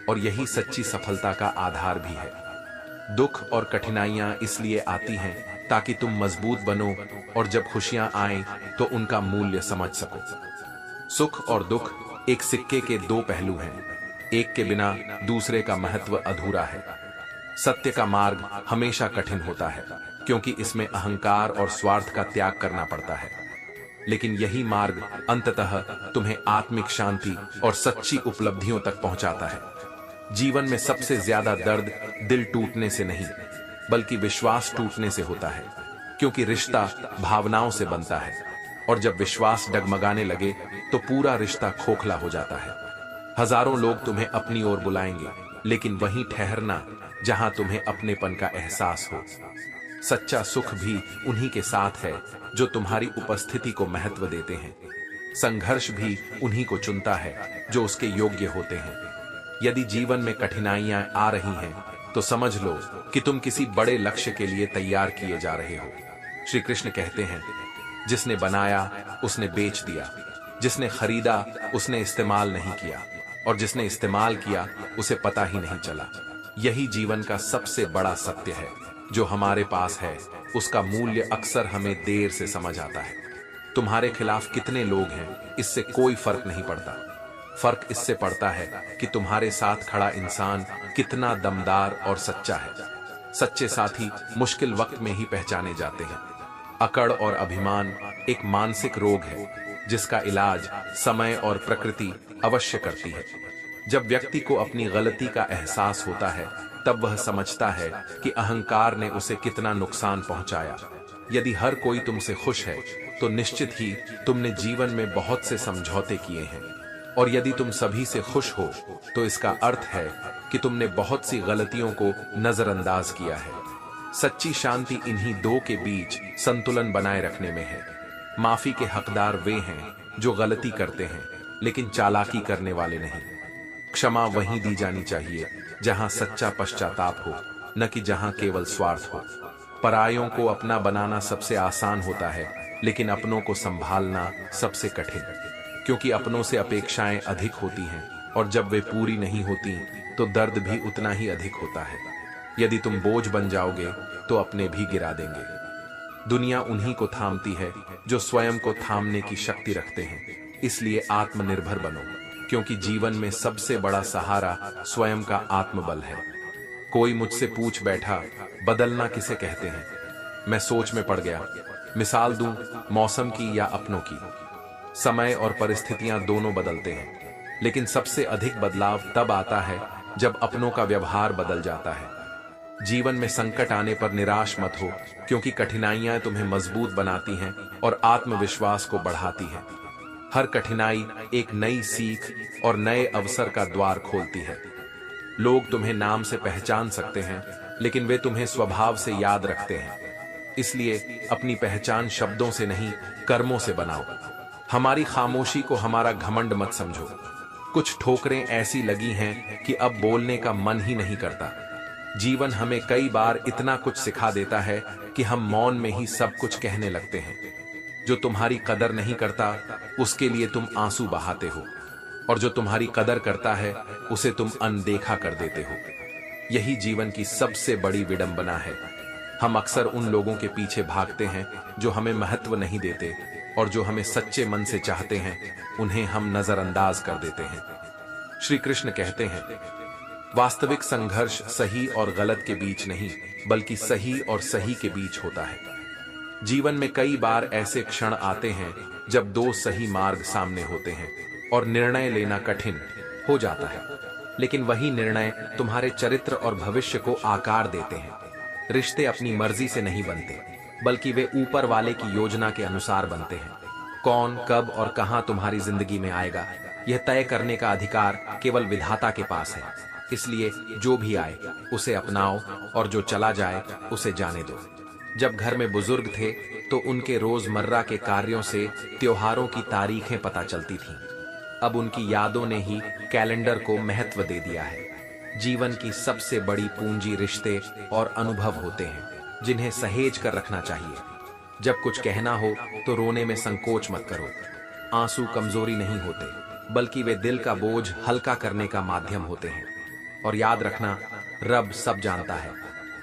और यही सच्ची सफलता का आधार भी है। दुख और कठिनाइयां इसलिए आती हैं ताकि तुम मजबूत बनो और जब खुशियां आएं तो उनका मूल्य समझ सको। सुख और दुख एक सिक्के के दो पहलू हैं, एक के बिना दूसरे का महत्व अधूरा है। सत्य का मार्ग हमेशा कठिन होता है, क्योंकि इसमें अहंकार और स्वार्थ का त्याग करना पड़ता है, लेकिन यही मार्ग अंततः तुम्हें आत्मिक शांति और सच्ची उपलब्धियों तक पहुंचाता है। जीवन में सबसे ज्यादा दर्द दिल टूटने से नहीं, बल्कि विश्वास टूटने से होता है, क्योंकि रिश्ता भावनाओं से बनता है और जब विश्वास डगमगाने लगे तो पूरा रिश्ता खोखला हो जाता है। हजारों लोग तुम्हें अपनी ओर बुलाएंगे, लेकिन वहीं ठहरना जहां तुम्हें अपनेपन का एहसास हो। सच्चा सुख भी उन्हीं के साथ है जो तुम्हारी उपस्थिति को महत्व देते हैं। संघर्ष भी उन्हीं को चुनता है जो उसके योग्य होते हैं। यदि जीवन में कठिनाइयां आ रही हैं तो समझ लो कि तुम किसी बड़े लक्ष्य के लिए तैयार किए जा रहे हो। श्री कृष्ण कहते हैं, जिसने बनाया उसने बेच दिया, जिसने खरीदा उसने इस्तेमाल नहीं किया, और जिसने इस्तेमाल किया उसे पता ही नहीं चला। यही जीवन का सबसे बड़ा सत्य है। जो हमारे पास है उसका मूल्य अक्सर हमें देर से समझ आता है। तुम्हारे खिलाफ कितने लोग हैं इससे कोई फर्क नहीं पड़ता। फर्क इससे पड़ता है कि तुम्हारे साथ खड़ा इंसान कितना दमदार और सच्चा है। सच्चे साथी मुश्किल वक्त में ही पहचाने जाते हैं। अकड़ और अभिमान एक मानसिक रोग है जिसका इलाज समय और प्रकृति अवश्य करती है। जब व्यक्ति को अपनी गलती का एहसास होता है तब वह समझता है कि अहंकार ने उसे कितना नुकसान पहुंचाया। यदि हर कोई तुमसे खुश है तो निश्चित ही तुमने जीवन में बहुत से समझौते किए हैं, और यदि तुम सभी से खुश हो तो इसका अर्थ है कि तुमने बहुत सी गलतियों को नजरअंदाज किया है। सच्ची शांति इन्हीं दो के बीच संतुलन बनाए रखने में है। माफी के हकदार वे हैं जो गलती करते हैं लेकिन चालाकी करने वाले नहीं। क्षमा वहीं दी जानी चाहिए जहां सच्चा पश्चाताप हो, न कि जहां केवल स्वार्थ हो। परायों को अपना बनाना सबसे आसान होता है, लेकिन अपनों को संभालना सबसे कठिन, क्योंकि अपनों से अपेक्षाएं अधिक होती हैं और जब वे पूरी नहीं होती तो दर्द भी उतना ही अधिक होता है। यदि तुम बोझ बन जाओगे तो अपने भी गिरा देंगे। दुनिया उन्हीं को थामती है जो स्वयं को थामने की शक्ति रखते हैं। इसलिए आत्मनिर्भर बनो, क्योंकि जीवन में सबसे बड़ा सहारा स्वयं का आत्मबल है। कोई मुझसे पूछ बैठा, बदलना किसे कहते हैं? मैं सोच में पड़ गया। मिसाल दूं मौसम की या अपनों की। समय और परिस्थितियां दोनों बदलते हैं, लेकिन सबसे अधिक बदलाव तब आता है जब अपनों का व्यवहार बदल जाता है। जीवन में संकट आने पर निराश मत हो, क्योंकि कठिनाइयां तुम्हें मजबूत बनाती हैं और आत्मविश्वास को बढ़ाती हैं। हर कठिनाई एक नई सीख और नए अवसर का द्वार खोलती है। लोग तुम्हें नाम से पहचान सकते हैं, लेकिन वे तुम्हें स्वभाव से याद रखते हैं। इसलिए अपनी पहचान शब्दों से नहीं, कर्मों से बनाओ। हमारी खामोशी को हमारा घमंड मत समझो। कुछ ठोकरें ऐसी लगी हैं कि अब बोलने का मन ही नहीं करता। जीवन हमें कई बार इतना कुछ सिखा देता है कि हम मौन में ही सब कुछ कहने लगते हैं। जो तुम्हारी कदर नहीं करता उसके लिए तुम आंसू बहाते हो, और जो तुम्हारी कदर करता है उसे तुम अनदेखा कर देते हो। यही जीवन की सबसे बड़ी विडंबना है। हम अक्सर उन लोगों के पीछे भागते हैं जो हमें महत्व नहीं देते, और जो हमें सच्चे मन से चाहते हैं उन्हें हम नजरअंदाज कर देते हैं। श्री कृष्ण कहते हैं, वास्तविक संघर्ष सही और गलत के बीच नहीं, बल्कि सही और सही के बीच होता है। जीवन में कई बार ऐसे क्षण आते हैं जब दो सही मार्ग सामने होते हैं और निर्णय लेना कठिन हो जाता है। लेकिन वही निर्णय तुम्हारे चरित्र और भविष्य को आकार देते हैं। रिश्ते अपनी मर्जी से नहीं बनते, बल्कि वे ऊपर वाले की योजना के अनुसार बनते हैं। कौन, कब और कहां तुम्हारी जिंदगी में आएगा, यह तय करने का अधिकार केवल विधाता के पास है। इसलिए जो भी आए उसे अपनाओ, और जो चला जाए उसे जाने दो। जब घर में बुजुर्ग थे तो उनके रोजमर्रा के कार्यों से त्योहारों की तारीखें पता चलती थीं। अब उनकी यादों ने ही कैलेंडर को महत्व दे दिया है। जीवन की सबसे बड़ी पूंजी रिश्ते और अनुभव होते हैं, जिन्हें सहेज कर रखना चाहिए। जब कुछ कहना हो तो रोने में संकोच मत करो। आंसू कमजोरी नहीं होते, बल्कि वे दिल का बोझ हल्का करने का माध्यम होते हैं। और याद रखना, रब सब जानता है,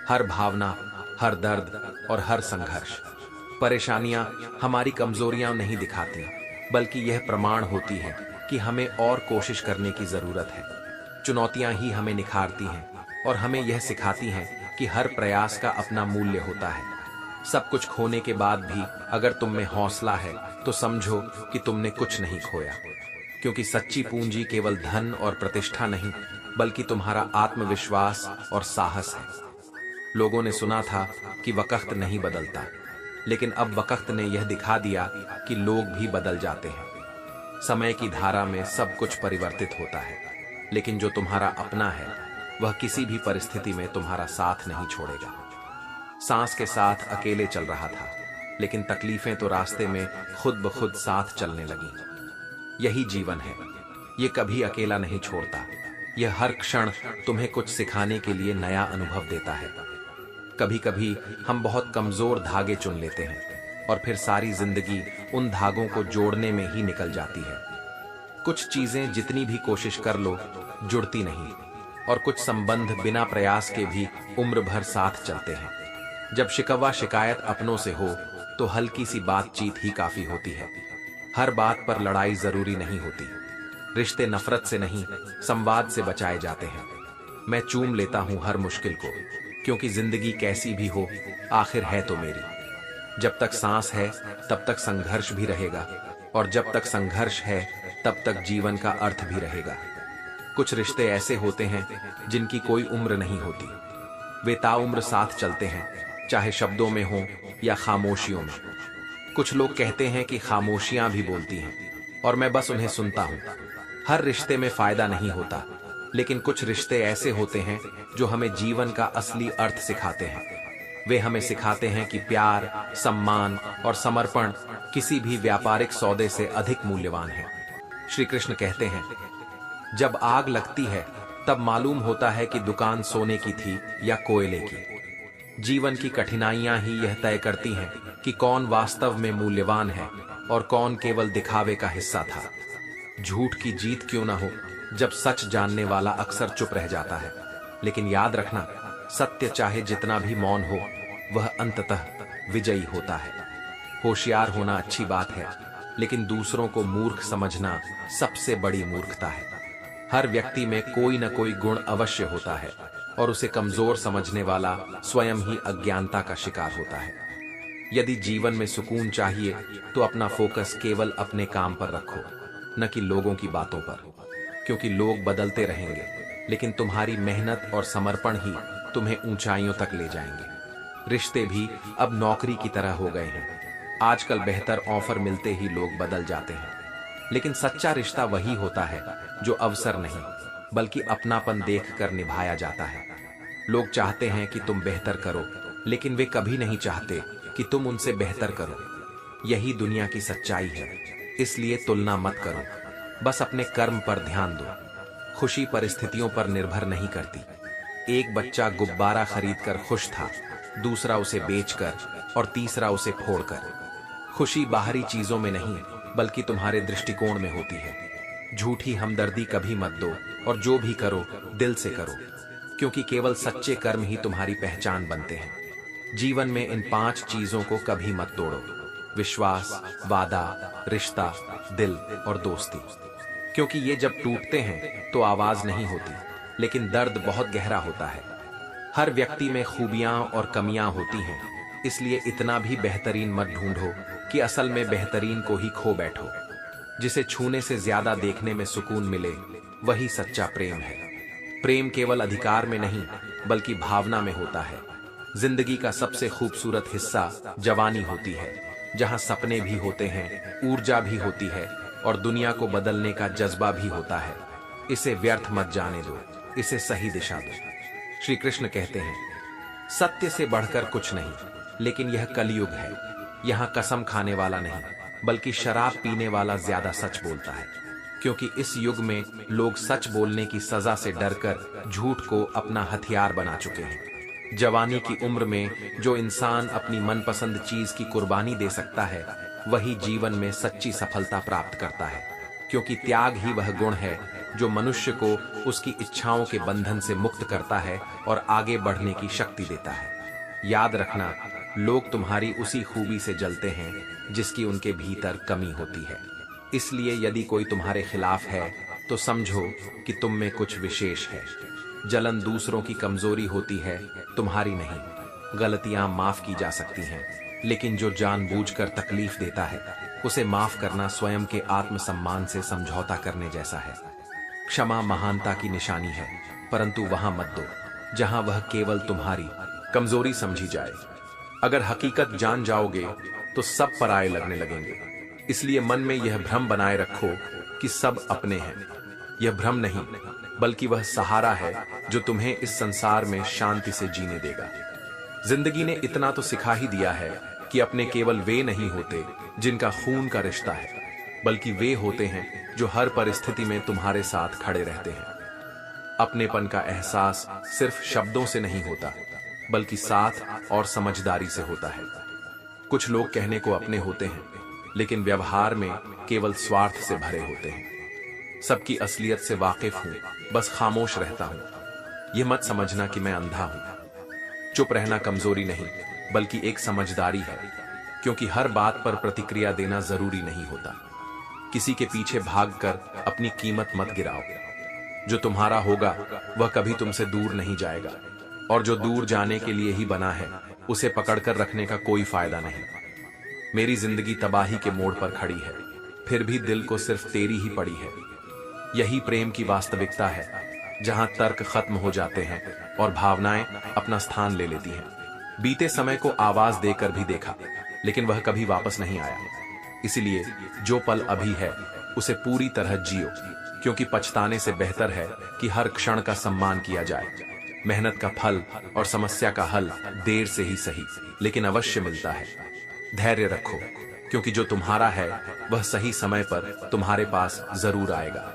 हर भावना, हर दर्द और हर संघर्ष। परेशानियां हमारी कमजोरियां नहीं दिखाती, बल्कि यह प्रमाण होती है कि हमें और कोशिश करने की जरूरत है। चुनौतियां ही हमें निखारती हैं और हमें यह सिखाती हैं कि हर प्रयास का अपना मूल्य होता है। सब कुछ खोने के बाद भी अगर तुम में हौसला है तो समझो कि तुमने कुछ नहीं खोया, क्योंकि सच्ची पूंजी केवल धन और प्रतिष्ठा नहीं, बल्कि तुम्हारा आत्मविश्वास और साहस है। लोगों ने सुना था कि वक्त नहीं बदलता, लेकिन अब वक्त ने यह दिखा दिया कि लोग भी बदल जाते हैं। समय की धारा में सब कुछ परिवर्तित होता है, लेकिन जो तुम्हारा अपना है वह किसी भी परिस्थिति में तुम्हारा साथ नहीं छोड़ेगा। सांस के साथ अकेले चल रहा था, लेकिन तकलीफें तो रास्ते में खुद ब खुद साथ चलने लगी। यही जीवन है, ये कभी अकेला नहीं छोड़ता। यह हर क्षण तुम्हें कुछ सिखाने के लिए नया अनुभव देता है। कभी कभी हम बहुत कमजोर धागे चुन लेते हैं और फिर सारी जिंदगी उन धागों को जोड़ने में ही निकल जाती है। कुछ चीजें जितनी भी कोशिश कर लो जुड़ती नहीं, और कुछ संबंध बिना प्रयास के भी उम्र भर साथ चलते हैं। जब शिकवा शिकायत अपनों से हो तो हल्की सी बातचीत ही काफी होती है। हर बात पर लड़ाई जरूरी नहीं होती। रिश्ते नफरत से नहीं, संवाद से बचाए जाते हैं। मैं चूम लेता हूं हर मुश्किल को, क्योंकि जिंदगी कैसी भी हो आखिर है तो मेरी। जब तक सांस है तब तक संघर्ष भी रहेगा, और जब तक संघर्ष है तब तक जीवन का अर्थ भी रहेगा। कुछ रिश्ते ऐसे होते हैं जिनकी कोई उम्र नहीं होती। वे ताउम्र साथ चलते हैं, चाहे शब्दों में हो या खामोशियों में। कुछ लोग कहते हैं कि खामोशियां भी बोलती हैं, और मैं बस उन्हें सुनता हूं। हर रिश्ते में फायदा नहीं होता, लेकिन कुछ रिश्ते ऐसे होते हैं जो हमें जीवन का असली अर्थ सिखाते हैं। वे हमें सिखाते हैं कि प्यार, सम्मान और समर्पण किसी भी व्यापारिक सौदे से अधिक मूल्यवान है। श्री कृष्ण कहते हैं, जब आग लगती है तब मालूम होता है कि दुकान सोने की थी या कोयले की। जीवन की कठिनाइयां ही यह तय करती हैं कि कौन वास्तव में मूल्यवान है और कौन केवल दिखावे का हिस्सा था। झूठ की जीत क्यों ना हो, जब सच जानने वाला अक्सर चुप रह जाता है। लेकिन याद रखना, सत्य चाहे जितना भी मौन हो, वह अंततः विजयी होता है। होशियार होना अच्छी बात है, लेकिन दूसरों को मूर्ख समझना सबसे बड़ी मूर्खता है। हर व्यक्ति में कोई न कोई गुण अवश्य होता है, और उसे कमजोर समझने वाला स्वयं ही अज्ञानता का शिकार होता है। यदि जीवन में सुकून चाहिए तो अपना फोकस केवल अपने काम पर रखो, न कि लोगों की बातों पर, क्योंकि लोग बदलते रहेंगे, लेकिन तुम्हारी मेहनत और समर्पण ही तुम्हें ऊंचाइयों तक ले जाएंगे। रिश्ते भी अब नौकरी की तरह हो गए हैं। आजकल बेहतर ऑफर मिलते ही लोग बदल जाते हैं, लेकिन सच्चा रिश्ता वही होता है जो अवसर नहीं, बल्कि अपनापन देखकर निभाया जाता है। लोग चाहते हैं कि तुम बेहतर करो, लेकिन वे कभी नहीं चाहते कि तुम उनसे बेहतर करो। यही दुनिया की सच्चाई है। इसलिए तुलना मत करो, बस अपने कर्म पर ध्यान दो। खुशी परिस्थितियों पर निर्भर नहीं करती। एक बच्चा गुब्बारा खरीदकर खुश था, दूसरा उसे बेचकर और तीसरा उसे फोड़कर। खुशी बाहरी चीजों में नहीं, बल्कि तुम्हारे दृष्टिकोण में होती है। झूठी हमदर्दी कभी मत दो, और जो भी करो दिल से करो, क्योंकि केवल सच्चे कर्म ही तुम्हारी पहचान बनते हैं। जीवन में इन 5 चीजों को कभी मत तोड़ो: विश्वास, वादा, रिश्ता, दिल और दोस्ती। क्योंकि ये जब टूटते हैं तो आवाज नहीं होती, लेकिन दर्द बहुत गहरा होता है। हर व्यक्ति में खूबियां और कमियां होती हैं, इसलिए इतना भी बेहतरीन मत ढूंढो कि असल में बेहतरीन को ही खो बैठो। जिसे छूने से ज्यादा देखने में सुकून मिले, वही सच्चा प्रेम है। प्रेम केवल अधिकार में नहीं बल्कि भावना में होता है। जिंदगी का सबसे खूबसूरत हिस्सा जवानी होती है, जहां सपने भी होते हैं, ऊर्जा भी होती है और दुनिया को बदलने का जज्बा भी होता है। इसे व्यर्थ मत जाने दो, इसे सही दिशा दो। श्री कृष्ण कहते हैं, सत्य से बढ़कर कुछ नहीं, लेकिन यह कलयुग है। यहाँ कसम खाने वाला नहीं बल्कि शराब पीने वाला ज्यादा सच बोलता है, क्योंकि इस युग में लोग सच बोलने की सजा से डरकर झूठ को अपना हथियार बना चुके हैं। जवानी की उम्र में जो इंसान अपनी मनपसंद चीज की कुर्बानी दे सकता है, वही जीवन में सच्ची सफलता प्राप्त करता है, क्योंकि त्याग ही वह गुण है जो मनुष्य को उसकी इच्छाओं के बंधन से मुक्त करता है और आगे बढ़ने की शक्ति देता है। याद रखना, लोग तुम्हारी उसी खूबी से जलते हैं जिसकी उनके भीतर कमी होती है। इसलिए यदि कोई तुम्हारे खिलाफ है तो समझो कि तुम में कुछ विशेष है। जलन दूसरों की कमजोरी होती है, तुम्हारी नहीं। गलतियां माफ की जा सकती हैं, लेकिन जो जानबूझकर तकलीफ देता है उसे माफ करना स्वयं के आत्मसम्मान से समझौता करने जैसा है। क्षमा महानता की निशानी है, परंतु वहां मत दो जहां वह केवल तुम्हारी कमजोरी समझी जाए। अगर हकीकत जान जाओगे तो सब पराये लगने लगेंगे। इसलिए मन में यह भ्रम बनाए रखो कि सब अपने हैं। यह भ्रम नहीं बल्कि वह सहारा है जो तुम्हें इस संसार में शांति से जीने देगा। जिंदगी ने इतना तो सिखा ही दिया है कि अपने केवल वे नहीं होते जिनका खून का रिश्ता है, बल्कि वे होते हैं जो हर परिस्थिति में तुम्हारे साथ खड़े रहते हैं। अपनेपन का एहसास सिर्फ शब्दों से नहीं होता बल्कि साथ और समझदारी से होता है। कुछ लोग कहने को अपने होते हैं, लेकिन व्यवहार में केवल स्वार्थ से भरे होते हैं। सबकी असलियत से वाकिफ हूं, बस खामोश रहता हूं। यह मत समझना कि मैं अंधा हूं। चुप रहना कमजोरी नहीं बल्कि एक समझदारी है, क्योंकि हर बात पर प्रतिक्रिया देना जरूरी नहीं होता। किसी के पीछे भागकर अपनी कीमत मत गिराओ। जो तुम्हारा होगा वह कभी तुमसे दूर नहीं जाएगा, और जो दूर जाने के लिए ही बना है उसे पकड़कर रखने का कोई फायदा नहीं। मेरी जिंदगी तबाही के मोड़ पर खड़ी है, फिर भी दिल को सिर्फ तेरी ही पड़ी है। यही प्रेम की वास्तविकता है, जहां तर्क खत्म हो जाते हैं और भावनाएं अपना स्थान ले लेती हैं। बीते समय को आवाज देकर भी देखा, लेकिन वह कभी वापस नहीं आया। इसलिए जो पल अभी है उसे पूरी तरह जियो, क्योंकि पछताने से बेहतर है कि हर क्षण का सम्मान किया जाए। मेहनत का फल और समस्या का हल देर से ही सही, लेकिन अवश्य मिलता है। धैर्य रखो, क्योंकि जो तुम्हारा है वह सही समय पर तुम्हारे पास जरूर आएगा।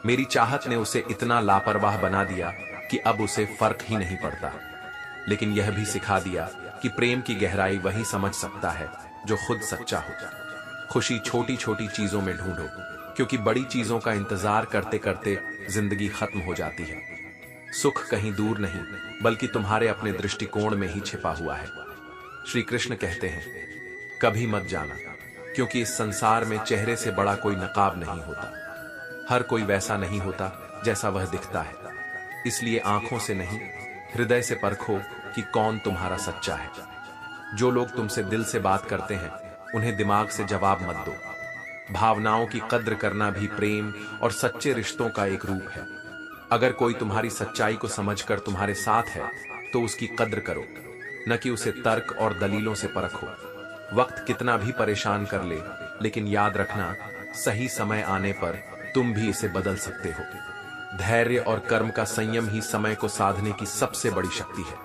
मेरी चाहत ने उसे इतना लापरवाह बना दिया कि अब उसे फर्क ही नहीं पड़ता, लेकिन यह भी सिखा दिया कि प्रेम की गहराई वही समझ सकता है जो खुद सच्चा हो। खुशी छोटी छोटी चीजों में ढूंढो, क्योंकि बड़ी चीजों का इंतजार करते करते जिंदगी खत्म हो जाती है। सुख कहीं दूर नहीं बल्कि तुम्हारे अपने दृष्टिकोण में ही छिपा हुआ है। श्री कृष्ण कहते हैं, कभी मत जाना, क्योंकि इस संसार में चेहरे से बड़ा कोई नकाब नहीं होता। हर कोई वैसा नहीं होता जैसा वह दिखता है। इसलिए आंखों से नहीं, हृदय से परखो कि कौन तुम्हारा सच्चा है। जो लोग तुमसे दिल से बात करते हैं उन्हें दिमाग से जवाब मत दो। भावनाओं की कद्र करना भी प्रेम और सच्चे रिश्तों का एक रूप है। अगर कोई तुम्हारी सच्चाई को समझकर तुम्हारे साथ है तो उसकी कद्र करो, न कि उसे तर्क और दलीलों से परखो। वक्त कितना भी परेशान कर ले, लेकिन याद रखना, सही समय आने पर तुम भी इसे बदल सकते हो। धैर्य और कर्म का संयम ही समय को साधने की सबसे बड़ी शक्ति है।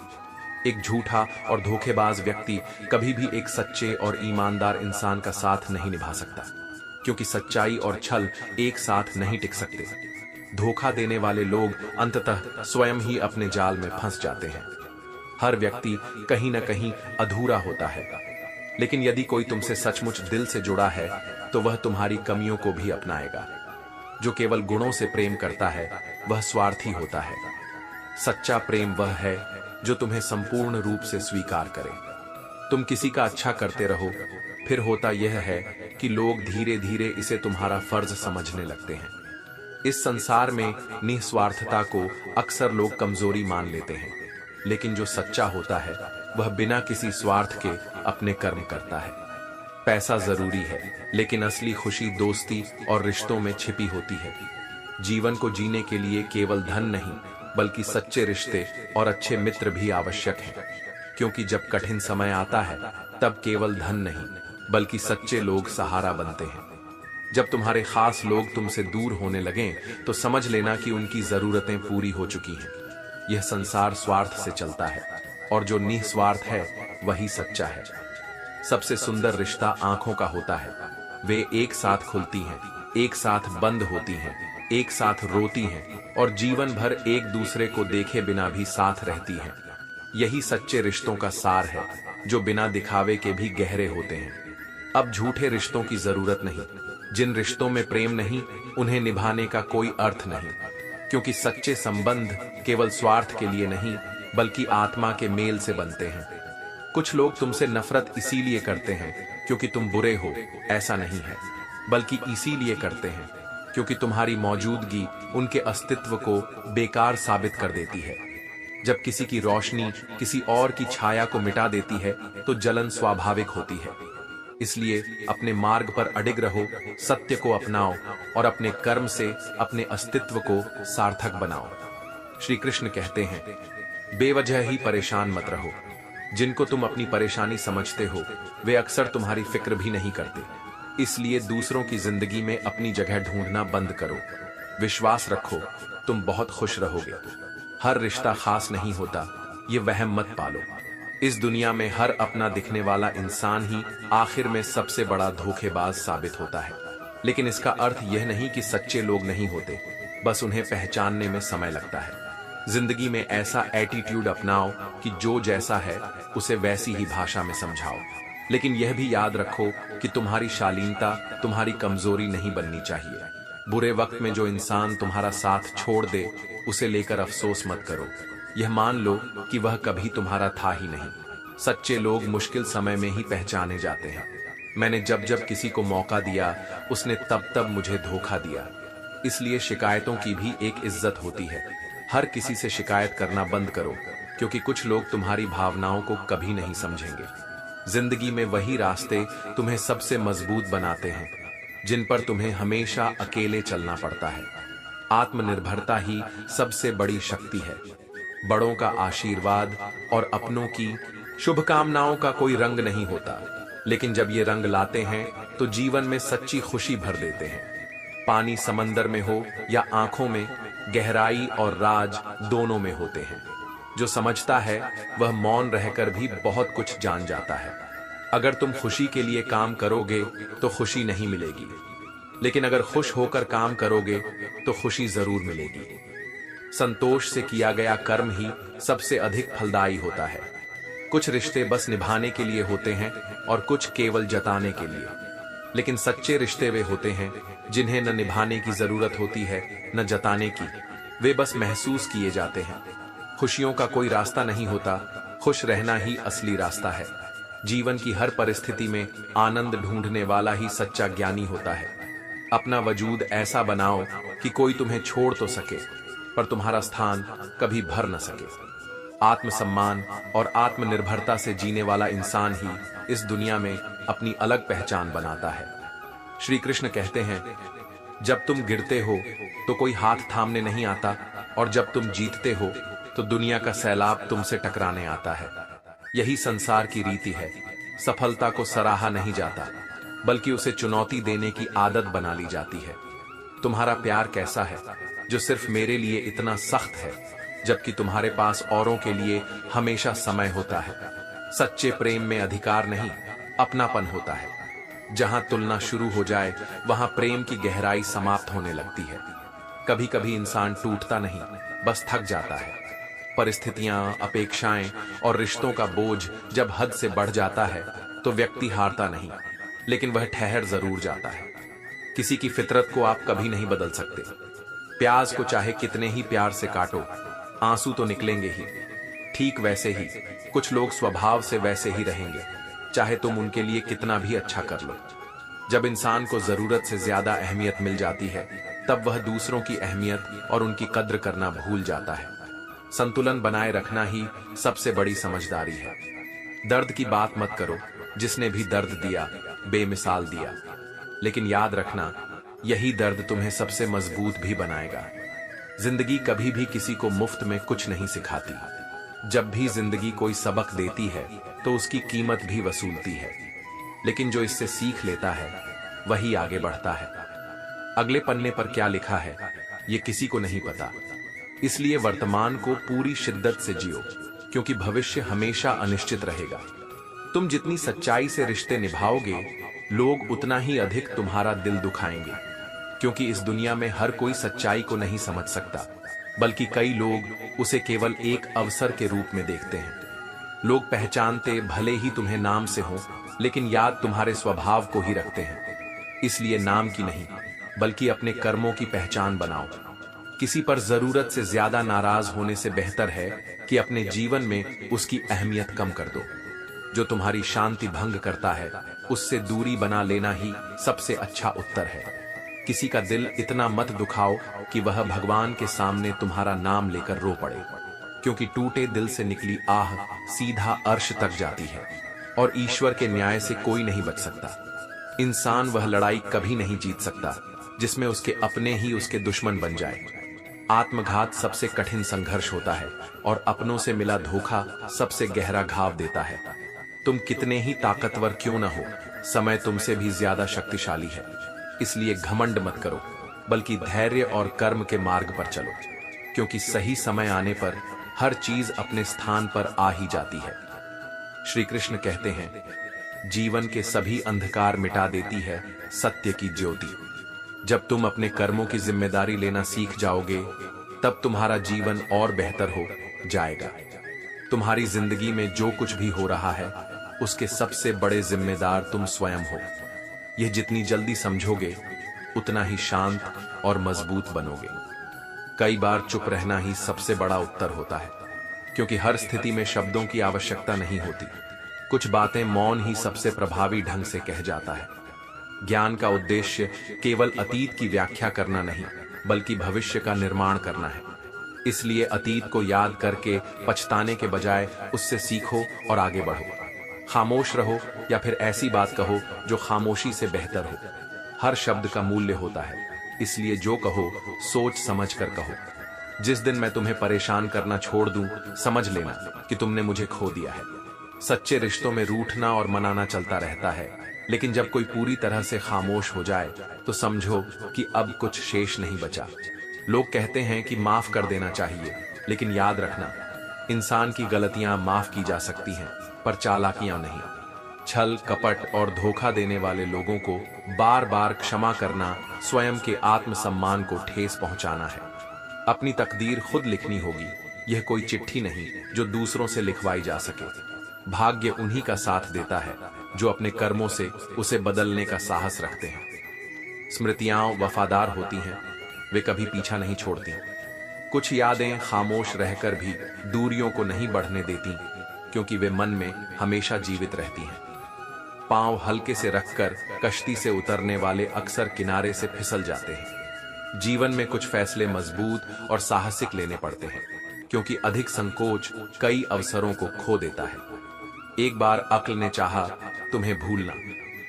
एक झूठा और धोखेबाज व्यक्ति कभी भी एक सच्चे और ईमानदार इंसान का साथ नहीं निभा सकता, क्योंकि सच्चाई और छल एक साथ नहीं टिक सकते। धोखा देने वाले लोग अंततः स्वयं ही अपने जाल में फंस जाते हैं। हर व्यक्ति कहीं न कहीं अधूरा होता है, लेकिन यदि कोई तुमसे सचमुच दिल से जुड़ा है तो वह तुम्हारी कमियों को भी अपनाएगा। जो केवल गुणों से प्रेम करता है वह स्वार्थी होता है। सच्चा प्रेम वह है जो तुम्हें संपूर्ण रूप से स्वीकार करे। तुम किसी का अच्छा करते रहो, फिर होता यह है कि लोग धीरे धीरे इसे तुम्हारा फर्ज समझने लगते हैं। इस संसार में निस्वार्थता को अक्सर लोग कमजोरी मान लेते हैं, लेकिन जो सच्चा होता है वह बिना किसी स्वार्थ के अपने कर्म करता है। पैसा जरूरी है, लेकिन असली खुशी दोस्ती और रिश्तों में छिपी होती है। जीवन को जीने के लिए केवल धन नहीं बल्कि सच्चे रिश्ते और अच्छे मित्र भी आवश्यक हैं। क्योंकि जब कठिन समय आता है तब केवल धन नहीं बल्कि सच्चे लोग सहारा बनते हैं। जब तुम्हारे खास लोग तुमसे दूर होने लगें तो समझ लेना कि उनकी जरूरतें पूरी हो चुकी हैं। यह संसार स्वार्थ से चलता है और जो निस्वार्थ है वही सच्चा है। सबसे सुंदर रिश्ता आंखों का होता है। वे एक साथ खुलती हैं, एक साथ बंद होती हैं, एक साथ रोती हैं और जीवन भर एक दूसरे को देखे बिना भी साथ रहती हैं। यही सच्चे रिश्तों का सार है, जो बिना दिखावे के भी गहरे होते हैं। अब झूठे रिश्तों की जरूरत नहीं। जिन रिश्तों में प्रेम नहीं उन्हें निभाने का कोई अर्थ नहीं, क्योंकि सच्चे संबंध केवल स्वार्थ के लिए नहीं बल्कि आत्मा के मेल से बनते हैं। कुछ लोग तुमसे नफरत इसीलिए करते हैं क्योंकि तुम बुरे हो, ऐसा नहीं है, बल्कि इसीलिए करते हैं क्योंकि तुम्हारी मौजूदगी उनके अस्तित्व को बेकार साबित कर देती है। जब किसी की रोशनी किसी और की छाया को मिटा देती है तो जलन स्वाभाविक होती है। इसलिए अपने मार्ग पर अडिग रहो, सत्य को अपनाओ और अपने कर्म से अपने अस्तित्व को सार्थक बनाओ। श्री कृष्ण कहते हैं, बेवजह ही परेशान मत रहो। जिनको तुम अपनी परेशानी समझते हो वे अक्सर तुम्हारी फिक्र भी नहीं करते। इसलिए दूसरों की जिंदगी में अपनी जगह ढूंढना बंद करो। विश्वास रखो, तुम बहुत खुश रहोगे। हर रिश्ता खास नहीं होता, ये वहम मत पालो। इस दुनिया में हर अपना दिखने वाला इंसान ही आखिर में सबसे बड़ा धोखेबाज साबित होता है। लेकिन इसका अर्थ यह नहीं कि सच्चे लोग नहीं होते, बस उन्हें पहचानने में समय लगता है। जिंदगी में ऐसा एटीट्यूड अपनाओ कि जो जैसा है उसे वैसी ही भाषा में समझाओ। लेकिन यह भी याद रखो कि तुम्हारी शालीनता तुम्हारी कमजोरी नहीं बननी चाहिए। बुरे वक्त में जो इंसान तुम्हारा साथ छोड़ दे उसे लेकर अफसोस मत करो। यह मान लो कि वह कभी तुम्हारा था ही नहीं। सच्चे लोग मुश्किल समय में ही पहचाने जाते हैं। मैंने जब जब किसी को मौका दिया उसने तब तब मुझे धोखा दिया। इसलिए शिकायतों की भी एक इज्जत होती है। हर किसी से शिकायत करना बंद करो, क्योंकि कुछ लोग तुम्हारी भावनाओं को कभी नहीं समझेंगे। जिंदगी में वही रास्ते तुम्हें सबसे मजबूत बनाते हैं जिन पर तुम्हें हमेशा अकेले चलना पड़ता है। आत्मनिर्भरता ही सबसे बड़ी शक्ति है। बड़ों का आशीर्वाद और अपनों की शुभकामनाओं का कोई रंग नहीं होता, लेकिन जब ये रंग लाते हैं तो जीवन में सच्ची खुशी भर देते हैं। पानी समंदर में हो या आंखों में, गहराई और राज दोनों में होते हैं। जो समझता है वह मौन रहकर भी बहुत कुछ जान जाता है। अगर तुम खुशी के लिए काम करोगे तो खुशी नहीं मिलेगी, लेकिन अगर खुश होकर काम करोगे तो खुशी जरूर मिलेगी। संतोष से किया गया कर्म ही सबसे अधिक फलदायी होता है। कुछ रिश्ते बस निभाने के लिए होते हैं और कुछ केवल जताने के लिए, लेकिन सच्चे रिश्ते वे होते हैं जिन्हें न निभाने की जरूरत होती है न जताने की। वे बस महसूस किए जाते हैं। खुशियों का कोई रास्ता नहीं होता, खुश रहना ही असली रास्ता है। जीवन की हर परिस्थिति में आनंद ढूंढने वाला ही सच्चा ज्ञानी होता है। अपना वजूद ऐसा बनाओ कि कोई तुम्हें छोड़ तो सके पर तुम्हारा स्थान कभी भर न सके। आत्मसम्मान और आत्मनिर्भरता से जीने वाला इंसान ही इस दुनिया में अपनी अलग पहचान बनाता है। श्री कृष्ण कहते हैं, जब तुम गिरते हो तो कोई हाथ थामने नहीं आता, और जब तुम जीतते हो तो दुनिया का सैलाब तुमसे टकराने आता है। यही संसार की रीति है। सफलता को सराहा नहीं जाता, बल्कि उसे चुनौती देने की आदत बना ली जाती है। तुम्हारा प्यार कैसा है जो सिर्फ मेरे लिए इतना सख्त है, जबकि तुम्हारे पास औरों के लिए हमेशा समय होता है। सच्चे प्रेम में अधिकार नहीं, अपनापन होता है। जहां तुलना शुरू हो जाए वहां प्रेम की गहराई समाप्त होने लगती है। कभी कभी इंसान टूटता नहीं, बस थक जाता है। परिस्थितियां, अपेक्षाएं और रिश्तों का बोझ जब हद से बढ़ जाता है तो व्यक्ति हारता नहीं, लेकिन वह ठहर जरूर जाता है। किसी की फितरत को आप कभी नहीं बदल सकते। प्याज को चाहे कितने ही प्यार से काटो, आंसू तो निकलेंगे ही। ठीक वैसे ही कुछ लोग स्वभाव से वैसे ही रहेंगे, चाहे तुम उनके लिए कितना भी अच्छा कर लो। जब इंसान को जरूरत से ज्यादा अहमियत मिल जाती है तब वह दूसरों की अहमियत और उनकी कद्र करना भूल जाता है। संतुलन बनाए रखना ही सबसे बड़ी समझदारी है। दर्द की बात मत करो, जिसने भी दर्द दिया बेमिसाल दिया, लेकिन याद रखना यही दर्द तुम्हें सबसे मजबूत भी बनाएगा। जिंदगी कभी भी किसी को मुफ्त में कुछ नहीं सिखाती। जब भी जिंदगी कोई सबक देती है तो उसकी कीमत भी वसूलती है, लेकिन जो इससे सीख लेता है वही आगे बढ़ता है। अगले पन्ने पर क्या लिखा है ये किसी को नहीं पता, इसलिए वर्तमान को पूरी शिद्दत से जियो, क्योंकि भविष्य हमेशा अनिश्चित रहेगा। तुम जितनी सच्चाई से रिश्ते निभाओगे, लोग उतना ही अधिक तुम्हारा दिल दुखाएंगे, क्योंकि इस दुनिया में हर कोई सच्चाई को नहीं समझ सकता, बल्कि कई लोग उसे केवल एक अवसर के रूप में देखते हैं। लोग पहचानते भले ही तुम्हें नाम से हो, लेकिन याद तुम्हारे स्वभाव को ही रखते हैं। इसलिए नाम की नहीं, बल्कि अपने कर्मों की पहचान बनाओ। किसी पर जरूरत से ज्यादा नाराज होने से बेहतर है कि अपने जीवन में उसकी अहमियत कम कर दो। जो तुम्हारी शांति भंग करता है, उससे दूरी बना लेना ही सबसे अच्छा उत्तर है। किसी का दिल इतना मत दुखाओ कि वह भगवान के सामने तुम्हारा नाम लेकर रो पड़े, क्योंकि टूटे दिल से निकली आह सीधा अर्श तक जाती है, और ईश्वर के न्याय से कोई नहीं बच सकता। इंसान वह लड़ाई कभी नहीं जीत सकता जिसमें उसके अपने ही उसके दुश्मन बन जाए। आत्मघात सबसे कठिन संघर्ष होता है, और अपनों से मिला धोखा सबसे गहरा घाव देता है। तुम कितने ही ताकतवर क्यों न हो, समय तुमसे भी ज्यादा शक्तिशाली है। इसलिए घमंड मत करो, बल्कि धैर्य और कर्म के मार्ग पर चलो, क्योंकि सही समय आने पर हर चीज अपने स्थान पर आ ही जाती है। श्री कृष्ण कहते हैं, जीवन के सभी अंधकार मिटा देती है सत्य की ज्योति। जब तुम अपने कर्मों की जिम्मेदारी लेना सीख जाओगे, तब तुम्हारा जीवन और बेहतर हो जाएगा। तुम्हारी जिंदगी में जो कुछ भी हो रहा है, उसके सबसे बड़े जिम्मेदार तुम स्वयं हो। यह जितनी जल्दी समझोगे, उतना ही शांत और मजबूत बनोगे। कई बार चुप रहना ही सबसे बड़ा उत्तर होता है, क्योंकि हर स्थिति में शब्दों की आवश्यकता नहीं होती। कुछ बातें मौन ही सबसे प्रभावी ढंग से कह जाता है। ज्ञान का उद्देश्य केवल अतीत की व्याख्या करना नहीं, बल्कि भविष्य का निर्माण करना है। इसलिए अतीत को याद करके पछताने के बजाय उससे सीखो और आगे बढ़ो। खामोश रहो या फिर ऐसी बात कहो जो खामोशी से बेहतर हो। हर शब्द का मूल्य होता है, इसलिए जो कहो सोच समझ कर कहो। जिस दिन मैं तुम्हें परेशान करना छोड़ दूं, समझ लेना कि तुमने मुझे खो दिया है। सच्चे रिश्तों में रूठना और मनाना चलता रहता है, लेकिन जब कोई पूरी तरह से खामोश हो जाए तो समझो कि अब कुछ शेष नहीं बचा। लोग कहते हैं कि माफ कर देना चाहिए, लेकिन याद रखना, इंसान की गलतियां माफ की जा सकती हैं, पर चालाकियां नहीं। छल, कपट और धोखा देने वाले लोगों को बार बार क्षमा करना स्वयं के आत्मसम्मान को ठेस पहुंचाना है। अपनी तकदीर खुद लिखनी होगी, यह कोई चिट्ठी नहीं जो दूसरों से लिखवाई जा सके। भाग्य उन्हीं का साथ देता है जो अपने कर्मों से उसे बदलने का साहस रखते हैं। स्मृतियां वफादार होती हैं, वे कभी पीछा नहीं छोड़ती। कुछ यादें खामोश रहकर भी दूरियों को नहीं बढ़ने देती, क्योंकि वे मन में हमेशा जीवित रहती हैं। पांव हल्के से रखकर कश्ती से उतरने वाले अक्सर किनारे से फिसल जाते हैं। जीवन में कुछ फैसले मजबूत और साहसिक लेने पड़ते हैं, क्योंकि अधिक संकोच कई अवसरों को खो देता है। एक बार अक्ल ने चाहा तुम्हें भूलना,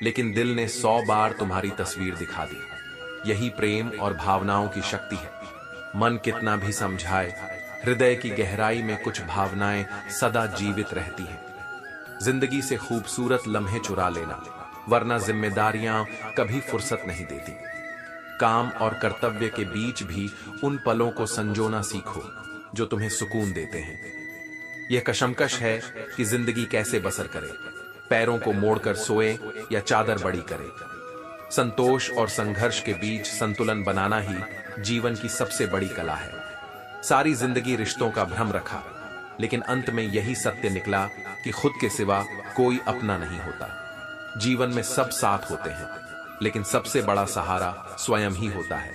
लेकिन दिल ने 100 बार तुम्हारी तस्वीर दिखा दी। यही प्रेम और भावनाओं की शक्ति है। मन कितना भी समझाए, हृदय की गहराई में कुछ भावनाएं सदा जीवित रहती हैं। जिंदगी से खूबसूरत लम्हे चुरा लेना, वरना जिम्मेदारियां कभी फुर्सत नहीं देती। काम और कर्तव्य के बीच भी उन पलों को संजोना सीखो जो तुम्हें सुकून देते हैं। यह कशमकश है कि जिंदगी कैसे बसर करे, पैरों को मोड़कर सोए या चादर बड़ी करे। संतोष और संघर्ष के बीच संतुलन बनाना ही जीवन की सबसे बड़ी कला है। सारी जिंदगी रिश्तों का भ्रम रखा, लेकिन अंत में यही सत्य निकला कि खुद के सिवा कोई अपना नहीं होता। जीवन में सब साथ होते हैं, लेकिन सबसे बड़ा सहारा स्वयं ही होता है।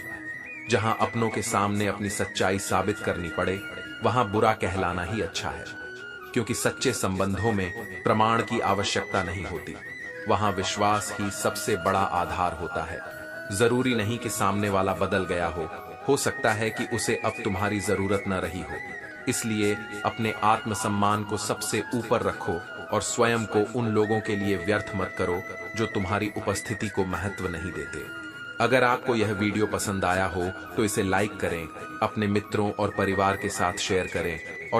जहां अपनों के सामने अपनी सच्चाई साबित करनी पड़े, वहां बुरा कहलाना ही अच्छा है, क्योंकि सच्चे संबंधों में प्रमाण की आवश्यकता नहीं होती। वहां विश्वास ही सबसे बड़ा आधार होता है। जरूरी नहीं कि सामने वाला बदल गया हो सकता है कि उसे अब तुम्हारी जरूरत न रही हो। इसलिए अपने आत्मसम्मान को सबसे ऊपर रखो और स्वयं को उन लोगों के लिए व्यर्थ मत करो जो तुम्हारी उपस्थिति को महत्व नहीं देते। अगर आपको यह वीडियो पसंद आया हो तो इसे लाइक करें, अपने मित्रों और परिवार के साथ शेयर करें और